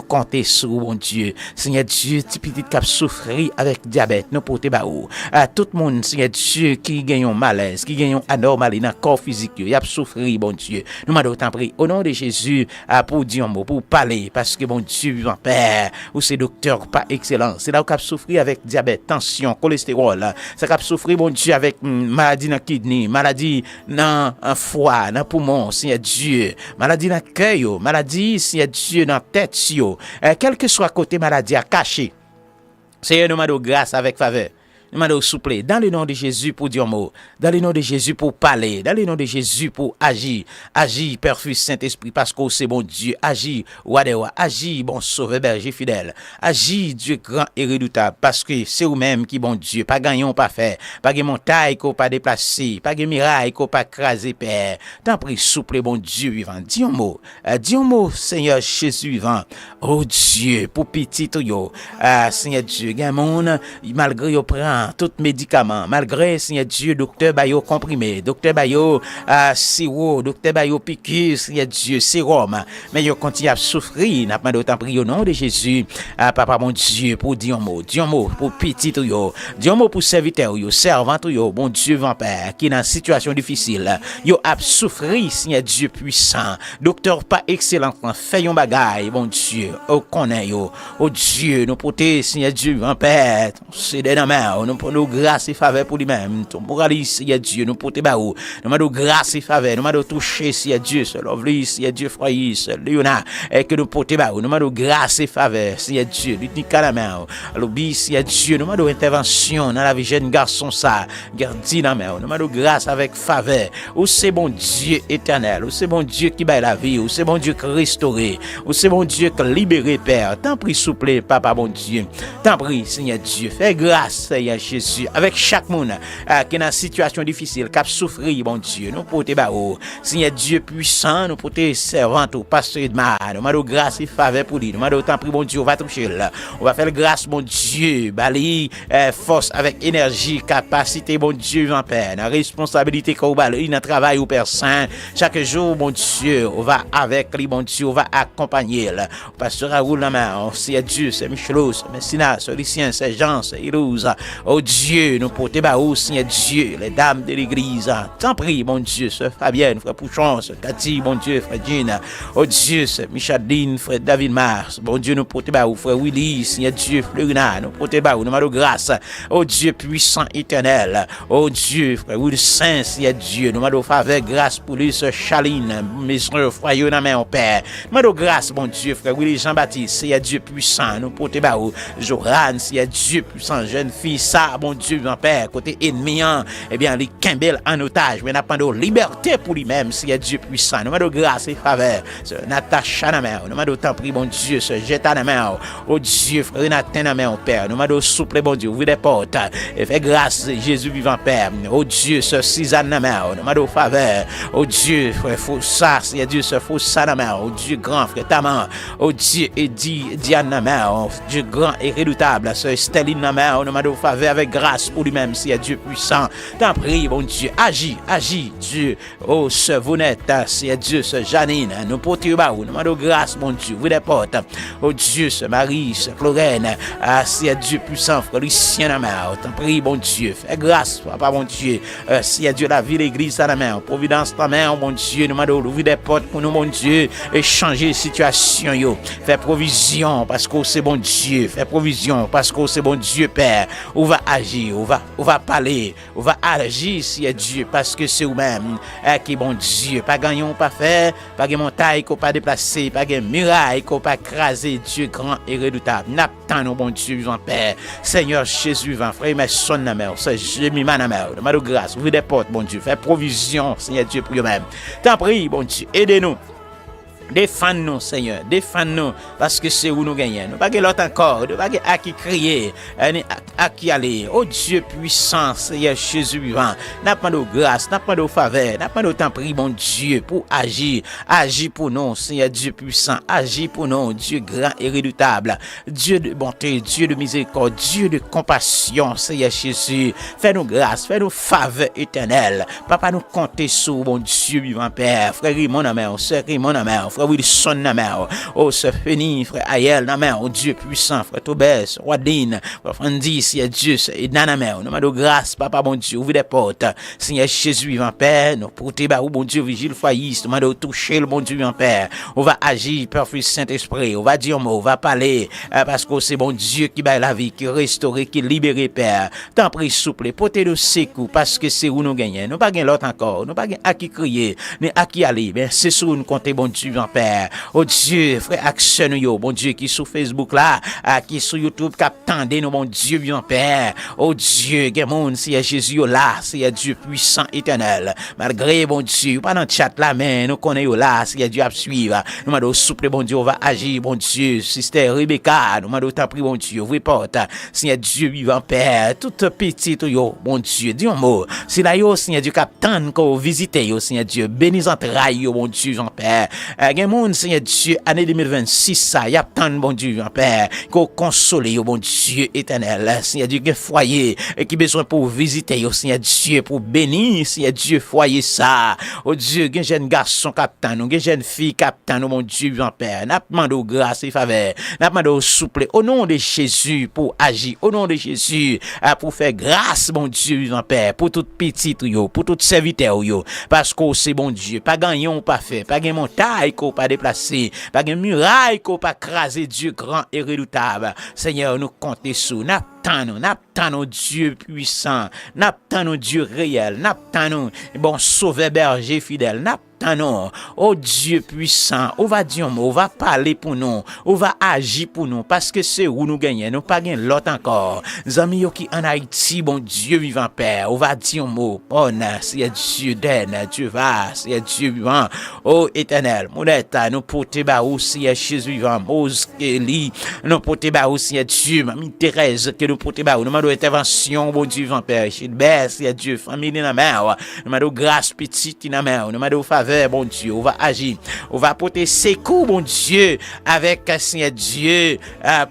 compter sur, bon Dieu. Seigneur Dieu, petit cap souffrir avec diabète, nous porter baou. À tout le monde, Seigneur Dieu, qui gagne un malaise, qui gagne un anormal dans le corps physique, il a souffrir, bon Dieu. Nous m'en t'en prie, au nom de Jésus, pour dire un mot, pour parler, parce que, bon Dieu, vivant Père, ou c'est docteur par excellence, c'est là où cap souffrir avec diabète, tension, cholestérol, ça cap souffrir, bon Dieu, avec maladie dans le kidney, maladie dans le foie, dans le poumon, Seigneur Dieu, maladie dans le cœur, maladie, Seigneur Dieu, dans la tête, quel que soit côté maladie à cacher, Seigneur, nous m'en grâce avec faveur. Nous m'en souple dans le nom de Jésus pour dire un mot, dans le nom de Jésus pour parler, dans le nom de Jésus pour agir, Père, Fils, Saint-Esprit, parce que c'est bon Dieu, agis, Wadewa, agis, bon sauveur, berger fidèle, agis, Dieu grand et redoutable, parce que c'est vous-même qui bon Dieu, pas gagnant, pas fait, pas de montagne qu'on pas déplacé, pas de miraille qu'on pas crasé, Père, t'en prie, souple, bon Dieu vivant, dis un mot, Seigneur Jésus vivant, oh Dieu, pour petit yo, Seigneur Dieu, gagne monde, malgré yo prend tout médicament, malgré, Seigneur Dieu, docteur Bayo comprimé, docteur Bayo sirop, docteur Bayo piqûre, Seigneur Dieu, sérum, mais yo continue à souffrir, n'a pas d'autant prier au nom de Jésus, Papa mon Dieu, pour dire un mot, pour petit yo, dire un mot pour serviteur yo, servant yo, bon Dieu, Père, qui est dans une situation difficile, yo a souffrir, Seigneur Dieu puissant, docteur pas excellent, fait un bagaille, bon Dieu, au connaît yo, oh Dieu, nous porter, Seigneur Dieu, Père, c'est des mains, nous pour nous grâce et faveur pour lui-même. Ton moraliste, Seigneur Dieu, nous porter baou. Nous m'avons grâce et faveur. Nous m'avons touché, Seigneur Dieu, ce lovely, Seigneur Dieu, Froyis, Léonard, et que nous porter baou. Nous m'avons grâce et faveur, Seigneur Dieu, lui nica la main. L'obéis, Seigneur Dieu, nous m'avons intervention dans la vie jeune garçon ça. Gardez la main. Nous m'avons grâce avec faveur. Ou c'est bon Dieu éternel. Ou c'est bon Dieu qui baille la vie. Ou c'est bon Dieu qui restauré. Ou c'est bon Dieu qui libéré, Père. T'en prie, souple, Papa, bon Dieu. T'en prie, Seigneur Dieu. Fais grâce, Seigneur Jésus, avec chaque monde qui est dans une situation difficile, qui a souffert, bon Dieu, nous portons baou. Seigneur Dieu puissant, nous portons servant au pasteur de mar, nous m'avons grâce et faveur pour lui, nous m'avons tant pris, bon Dieu, on va toucher là, on va faire grâce, bon Dieu, balayer force avec énergie, capacité, bon Dieu, en paix, la responsabilité qu'on balaye dans le travail au Père Saint, chaque jour, bon Dieu, on va avec lui, bon Dieu, on va accompagner le pasteur Raoul la main, Seigneur Dieu, c'est Michelos, c'est Messina, c'est Lucien, c'est Jean, c'est Ilouza. Oh Dieu, nous portons baou, Seigneur Dieu, les dames de l'église. T'en prie, mon Dieu, sœur Fabienne, frère Pouchon, sœur Cathy, mon Dieu, frère Jean. Oh Dieu, sœur Micheline, frère David Mars. Bon Dieu, nous portons baou, frère Willy, Seigneur Dieu, Fleurina, nous portons baou, nous m'avons grâce. Oh Dieu, puissant éternel. Oh Dieu, frère Will Saint, Seigneur Dieu, nous m'avons faveur, grâce pour lui, sœur Chaline, mes soeurs, foyer, dans main, Père. Nous m'avons grâce, mon Dieu, frère Willy Jean-Baptiste, Seigneur Dieu, puissant, nous portons baou. Joran, Seigneur Dieu, puissant, jeune fille, ça, bon Dieu, mon Père, côté ennemi, eh bien, les Kimbel en otage, mais n'a pas de liberté pour lui-même, Seigneur Dieu puissant, nous m'avons grâce et faveur, ce Natacha na main, nous m'avons tant pris, bon Dieu, ce Jeta na main, oh Dieu, frère Nathan na main, Père, nous m'avons souple, bon Dieu, ouvre des portes, et fait grâce, Jésus vivant, Père, oh Dieu, ce Cisane na main, nous m'avons faveur, oh Dieu, frère Foussa, Seigneur Dieu, ce Foussa na main, oh Dieu grand, frère Taman, oh Dieu, Diane na main, oh Dieu grand et redoutable, ce Stelline na main, nous m'avons faveur, faveur, avec grâce pour lui-même, Seigneur Dieu puissant. T'en prie, bon Dieu, agis, Dieu. Oh, ce Vonette, Seigneur Dieu, ce Janine, nous portons nous demandons grâce, mon Dieu, vous des portes. Oh Dieu, ce Marie, ce Florène, Seigneur Dieu puissant, frère Lucien, la main. T'en prie, bon Dieu, fais grâce, papa, mon Dieu. Seigneur Dieu, la vie, l'église, à la main, providence, ta main, mon Dieu, nous demandons ouvrir des portes pour nous, mon Dieu, et changer la situation, yo. Fais provision, parce que c'est bon Dieu, fais provision, parce que c'est bon Dieu, Père. On va agir, on va parler, on va agir, Seigneur Dieu, parce que c'est vous-même, qui est bon Dieu. Pas gagnant, pas faire, pas de montagne, pas déplacer, pas de muraille, pas craser, Dieu grand et redoutable. N'attends, bon Dieu, vivant Père. Seigneur Jésus, vivant, frère, mais sonne la mer, c'est Jésus, ma mère, de grâce, ouvre des portes, bon Dieu, fais provision, Seigneur Dieu, pour eux-mêmes. T'en prie, bon Dieu, aidez-nous. Défends-nous, Seigneur, défends-nous, parce que c'est où nous gagnons. Nous pas l'autre encore, nous pas à qui crier, à qui aller. Oh Dieu puissant, Seigneur Jésus vivant, n'a pas de grâce, n'a pas de faveur, n'a pas de temps pris, mon Dieu, pour agir. Agis pour nous, Seigneur Dieu puissant, agis pour nous, Dieu grand et redoutable, Dieu de bonté, Dieu de miséricorde, Dieu de compassion, Seigneur Jésus. Fais-nous grâce, fais-nous faveur éternelle. Papa, nous compter sur mon Dieu vivant, Père. Frère Raymond, amen, sœur Raymond, amen. Frère Wilson, na mère, oh, ce Féni, frère Ayel, na mère, oh Dieu puissant, frère Tobès, Wadine, frère Fandi, Seigneur Dieu, et na mère, nous demandons grâce, papa, bon Dieu, ouvre des portes, Seigneur Jésus, vivant Père, nous portez, bah, bon Dieu, vigile, foyiste, nous demandons toucher le bon Dieu, vivant Père, on va agir, Père, Fils, Saint-Esprit, on va dire mot, on va parler, parce que c'est bon Dieu qui bat la vie, qui restaure, qui libère, Père, t'en prie, souple, portez-nous secours, parce que c'est où nous gagnons, nous pas gagnons l'autre encore, nous pas gagnons à qui crier, ni à qui aller, mais c'est sur nous compter, bon Dieu, Père. Oh Dieu, frère, action yo, bon Dieu, qui sur Facebook là, qui sur YouTube, qui attendez nous, bon Dieu, bien Père. Oh Dieu, que mon, c'est Jésus là, c'est Dieu puissant éternel. Malgré, bon Dieu, pas dans le chat là, mais nous connaissons là, c'est Dieu à suivre. Nous m'avons souple, bon Dieu, on va agir, bon Dieu. Sister Rebecca, nous m'avons tant pris, bon Dieu, ouvrez porte. C'est Dieu vivant, Père. Toute petite yo, bon Dieu, dis un mot. C'est là yo, c'est Dieu, qui attend qu'on visite yo, c'est Dieu, bénis entrailles yo, bon Dieu, Jean Père. Moun, Seigneur Dieu, année 2026, ça, y a tant de bon Dieu, Père, qu'on console, yo, bon Dieu éternel, Seigneur Dieu, qui foyer, et qui besoin pour visiter, yo, Seigneur Dieu, pour bénir, Seigneur Dieu, foyer ça, oh Dieu, gen jeune garçon captain, gen jeune fille captain, mon Dieu, Père, n'a demandé grâce et faveur, n'a demandé souple, au nom de Jésus, pour agir, au nom de Jésus, pour faire grâce, mon Dieu, Père, pour toute petite, yo, pour tout serviteur, yo, parce que c'est bon Dieu, pas gagnant, pas fait, pas gagnant montagne, qu'on pas déplacer, pas de muraille qu'on pas craser, Dieu grand et redoutable. Seigneur, nous comptons sur n'attendons Dieu puissant, n'attendons Dieu réel, n'attendons bon sauveur berger fidèle, n'attendons, oh Dieu puissant, on va dire, on va parler pour nous, on va agir pour nous, parce que c'est où nous gagnons, nous pas gagnons l'autre encore. Les amis qui en Haïti, bon Dieu vivant Père, on va dire un mot, bon, c'est Dieu d'aide, Dieu va, c'est Dieu vivant, oh éternel, monette, nous porter bas aussi, Jésus vivant, Mose, Kelly, nous porter bas aussi, Dieu, Mamie Thérèse, que nous porter bas, nous demandons intervention, bon Dieu vivant Père, Gilbert, c'est Dieu, famille dans la mer, nous demandons grâce petite dans la mer, nous demandons faveur, bon Dieu, on va agir, on va porter secours, bon Dieu, avec Seigneur Dieu,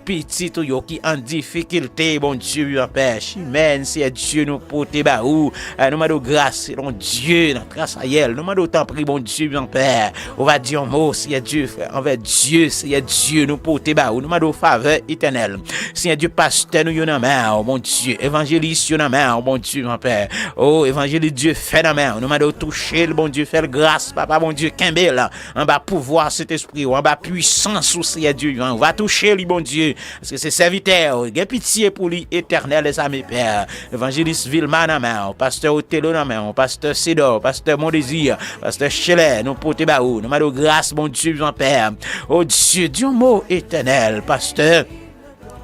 petit yo qui en difficulté, bon Dieu, vivant Père, Chimène, c'est Dieu, nous porter bas, nous demandons grâce, bon Dieu, notre grâce à elle, nous demandons tant pris, bon Dieu, vivant Père, on va dire un mot, Seigneur Dieu, frère, envers Dieu, Seigneur Dieu, nous porter bas, nous demandons faveur éternelle, Seigneur Dieu, pasteur, nous yon main, bon Dieu, évangéliste, yon main, bon Dieu, mon Père, oh, évangéliste, Dieu, fait la main, nous demandons toucher, le bon Dieu, faire grâce, papa, bon Dieu, Kimbel, en bas pouvoir cet esprit, en bas puissance, sous Seigneur Dieu, on va toucher, lui, bon Dieu, parce que c'est serviteur, il y a pitié pour lui, éternel, les amis, Père, évangéliste Vilman, en main, pasteur Othello, en main, pasteur Cédor, pasteur Mondésir, pasteur Chelet, nous porter bas, nous demandons grâce, bon Dieu, mon Père, oh Dieu, Dieu, mot éternel, pasteur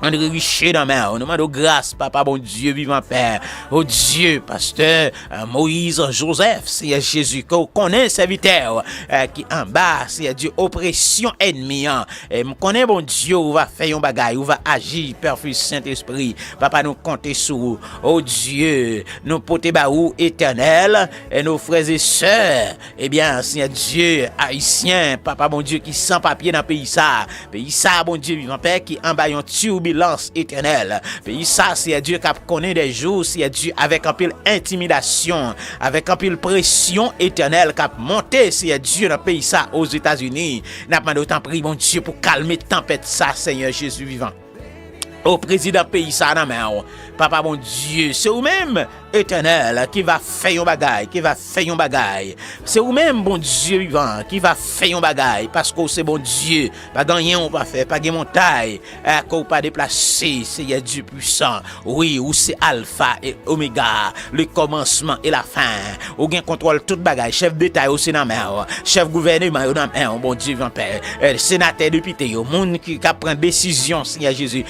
André Richer dans main, on demande grâce, papa, bon Dieu, vivant Père, oh Dieu, pasteur Moïse, Joseph, c'est Jésus, qu'on connaît serviteur, qui en bas, c'est Dieu, oppression ennemie, et me connaît, bon Dieu, on va faire un bagage, on va agir, Père, Fils, Saint-Esprit, papa, nous compter sur, oh Dieu, nous porter baou éternel, et nos frères et sœurs, eh bien, c'est Dieu, haïtien, papa, bon Dieu, qui sans papier dans le pays ça, bon Dieu, vivant Père, qui en bas, yon tube violence éternelle. Pays ça, c'est Dieu qui connaît des jours, c'est Dieu avec un pile intimidation, avec un pile pression éternelle qui a monté, c'est Dieu dans le pays ça aux États-Unis. N'a pas d'autant pris, bon Dieu, pour calmer tempête ça, Seigneur Jésus vivant. Au président pays ça nan men, papa bon Dieu, c'est vous-même éternel qui va faire un bagay, c'est vous-même bon Dieu vivant qui va faire un bagay parce que c'est bon Dieu, pas gagner on va faire, pas gagner montagne, qu'on pas déplacer, c'est Dieu puissant. Oui, ou c'est alpha et oméga, le commencement et la fin. Ou gain contrôle tout bagay, chef d'État aussi nan men, chef gouvernement nan men, bon Dieu vivant père, sénateur député yo, monde qui prend décision, Seigneur Jésus.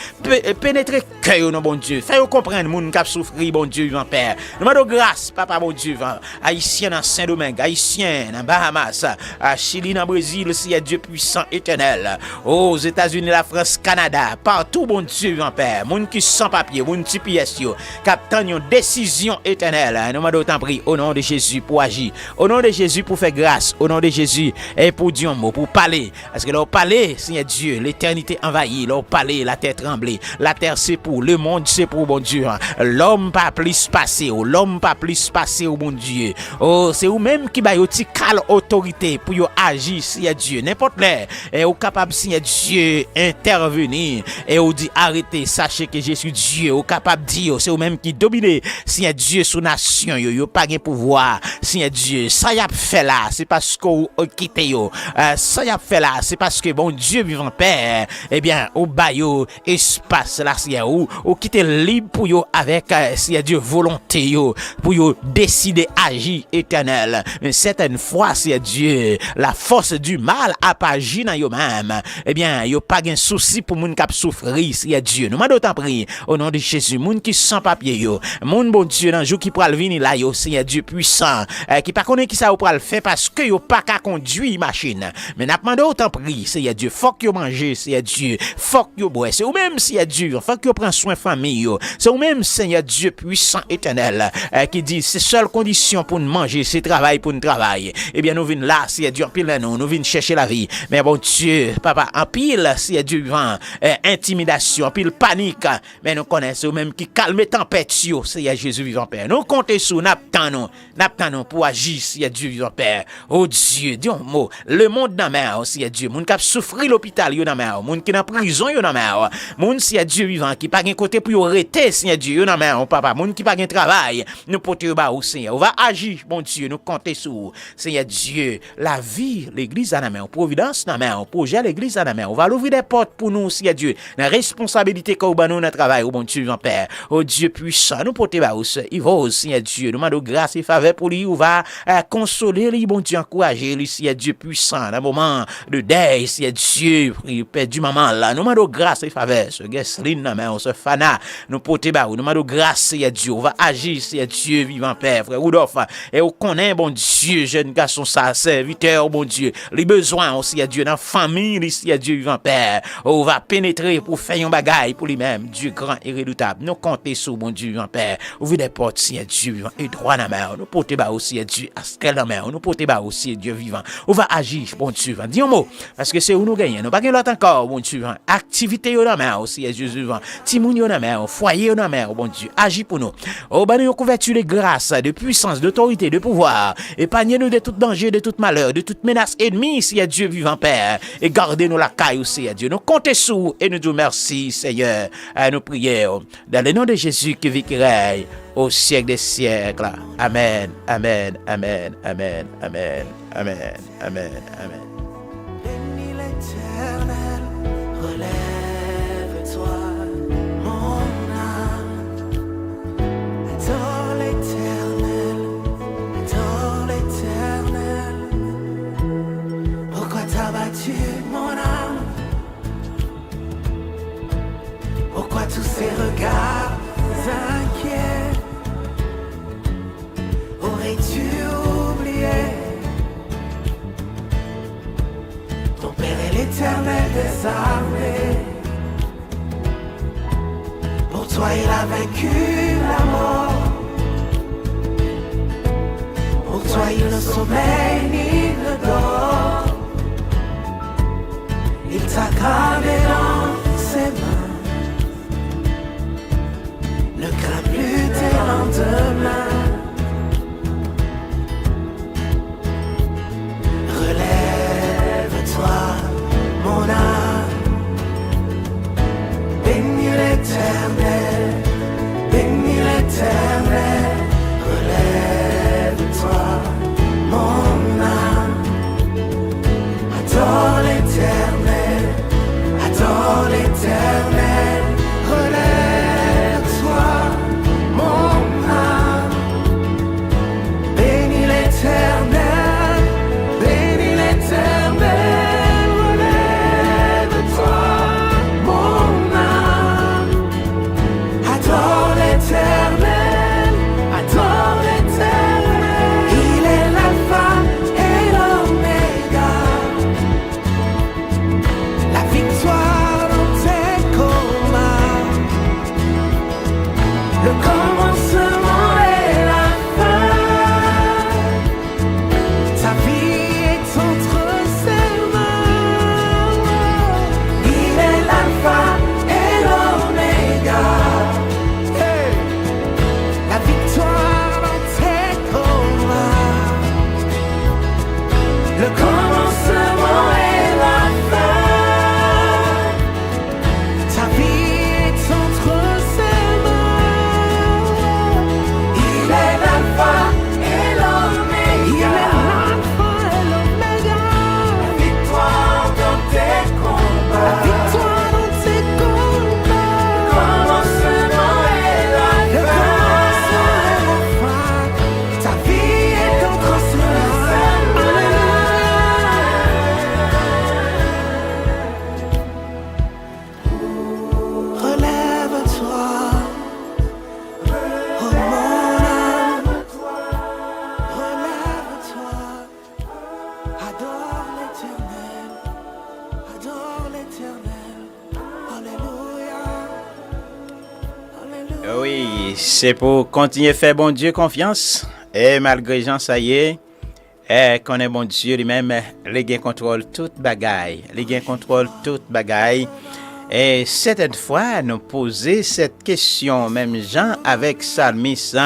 Pénétrer cœur non bon Dieu, faire comprendre moun qui souffrir bon Dieu vivant père. Nous demandons grâce papa bon Dieu vivant, haïtien dans Saint-Domingue, haïtien dans Bahamas, à Chili dans Brésil, s'il y a Dieu puissant éternel. Aux États-Unis, la France, Canada, partout bon Dieu vivant père, moun qui sans papier, moun ti pièce yo, captant une décision éternelle. Nous demandons tant prie au nom de Jésus pour agir, au nom de Jésus pour faire grâce, au nom de Jésus et pour dire un mot, pour parler, parce que leur parler, Seigneur Dieu, l'éternité envahie, leur parler, la terre tremble. La terre c'est pour, le monde c'est pour bon Dieu. L'homme pas plus passé, l'homme pas plus passé au bon Dieu. Oh, c'est ou même qui ba yo ti kal autorité pour yo agir si Dieu n'importe l'air et ou capable si Dieu intervenir et ou dit arrêtez, sachez que je suis Dieu, ou capable dire c'est ou même qui domine si Dieu sous nation yo pas gain pouvoir si Dieu ça y a fait là c'est parce que ou quitter yo ça y a fait là c'est parce que bon Dieu vivant père eh bien au ba yo espace là c'est ou quitter libre pour yo avec si Dieu volonté yo pour yo décider agir éternel. Mais certaines fois si Dieu la force du mal a pas agi dans yo même eh bien yo pas gain souci pour moun k'ap souffrir si Dieu nous m'a d'autant prie au nom de Jésus moun qui sans papier yo moun bon Dieu dans jour qui pral venir là yo c'est Dieu puissant qui pas connaît qui ça ou pral faire parce que yo pas qu'à conduire machine mais n'a demandé autant prie c'est Dieu faut que yo manger c'est Dieu faut que yo boire c'est ou même si Dieu faut que yo prend soin famille yo c'est ou même Seigneur Dieu puissant éternel qui dit c'est seule condition pour nous manger c'est travail pour nous travailler et bien nous venons là si Dieu en pile nous venons chercher la vie mais bon Dieu papa en pile si Dieu vent intimidation en pile panique mais nous connaissons même qui calme tempête yo c'est Jésus vivant père nous comptons sur n'attendons pour agir si Dieu vivant père oh Dieu dis un mot le monde dans mer si Dieu moun qui souffrir l'hôpital yo dans mer moun qui dans prison yo dans mer moun si Dieu vivant qui pas gain côté pour yo arrêter si Dieu yo dans mer papa moun qui pas gain travail nous porter ba au Seigneur on va agir bon Dieu nous compter sur Seigneur Dieu la vie l'église dans mer providence dans mer projet l'église dans mer on va ouvrir des portes pour nous si Dieu la responsabilité qu'on ba nous dans travail bon Dieu vivant père oh Dieu puissant nous porter ba au Seigneur Seigneur Dieu nous demandons grâce et faveur pour lui on va consoler lui bon Dieu encourager lui Seigneur Dieu puissant dans moment de deuil Seigneur Dieu il perdu maman là nous demandons grâce et faveur ce Gesline dans mer ce Fana nous porter ba nous demandons grâce Seigneur Dieu on va agir Seigneur Dieu vivant père frère Rudolph et on connaît bon Dieu jeune garçon ça serviteur bon Dieu les besoins aussi à Dieu dans famille ici à Dieu vivant père on va pénétrer pour faire un bagaille pour lui-même Dieu grand et redoutable nous compter sur bon Dieu vivant père ouvrir des portes si à Dieu vivant et droit dans mer nous porter ba aussi à Dieu askel dans mer nous porter ba aussi Dieu vivant on va agir bon Dieu vivant dis un mot parce que c'est où nous gagnons nous pas gagne l'autre encore bon Dieu vivant activité yo dans mer aussi à Dieu vivant timoun yo dans mer foyer yo dans mer bon Dieu agis pour nous oh ben nous couverture de grâce de puissance d'autorité de pouvoir épargnez-nous de tout danger de tout malheur de toute menace ennemie si à Dieu vivant père et gardez-nous la caille aussi à Dieu nous comptez sur et nous disons merci Seigneur à nos prières dans le nom de Jésus qui vit qui règne au siècle des siècles amen amen amen amen amen amen amen amen. Bénis l'Éternel, relève-toi, mon âme. Adore l'Éternel, adore l'Éternel. Pourquoi t'as battu mon âme? Pourquoi tous ces regards inquiets? Aurais-tu oublié ton Père est l'Éternel des armées? Pour toi il a vaincu la mort. Pour toi il ne sommeille ni ne dort. Il t'a gardé dans ses mains. bénis l'Éternel, bénis l'Éternel, relève-toi, mon âme, adore l'Éternel, adore l'Éternel, relève-toi, mon âme, bénis l'Éternel, bénis l'Éternel, relève-toi, mon âme, adore l'Éternel, adore l'Éternel, il est l'alpha et l'oméga, la victoire dans tes combats, le commencement et la fin, ta vie est entre ses mains, il est l'alpha et l'oméga, hey. La victoire dans tes combats, le commencement et la fin, ta vie est entre ses mains, il est l'alpha et l'oméga, la victoire dans tes combats, le commencement et la fin, ta vie est entre ses mains. Relève-toi, oh mon âme, relève-toi, adore l'Éternel, alléluia, alléluia. Oui, c'est pour continuer faire bon Dieu confiance. Et malgré Jean, ça y est, qu'on est bon Dieu lui-même, les gains contrôle toute bagaille. Les gains contrôle toute bagaille. Et certaines fois, nous poser cette question, même Jean avec Psalmiste,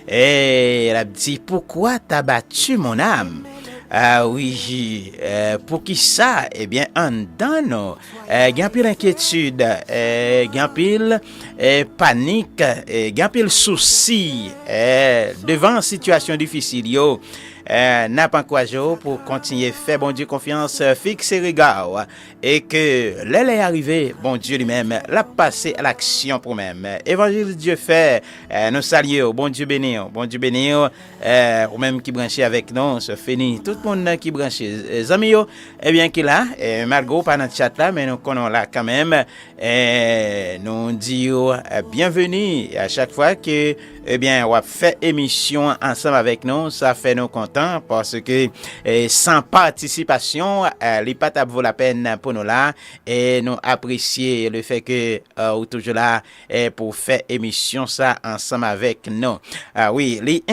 et il a dit, pourquoi t'as battu mon âme? Ah oui, pour qui ça? Eh bien, en dedans, nous, gain pile inquiétude, gain pile panique, gain pile souci, devant situation difficile, yo. N'a pas encouragé pour continuer faire bon Dieu confiance, fixer regard et que l'elle est arrivée, bon Dieu lui-même l'a passé à l'action pour même. Évangile Dieu fait, nous saluons, bon Dieu bénir, ou même qui branché avec nous, se finit tout le monde qui branché, les amis yo, eh bien qu'il a, malgré pas notre chat là, mais nous connaissons là quand même, nous disons bienvenue à chaque fois que eh bien, on va faire émission ensemble avec nous. Ça fait nous contents parce que sans participation, les pattes vaut la peine pour nous là. Et nous apprécier le fait que vous toujours là pour faire émission ça ensemble avec nous. Oui, les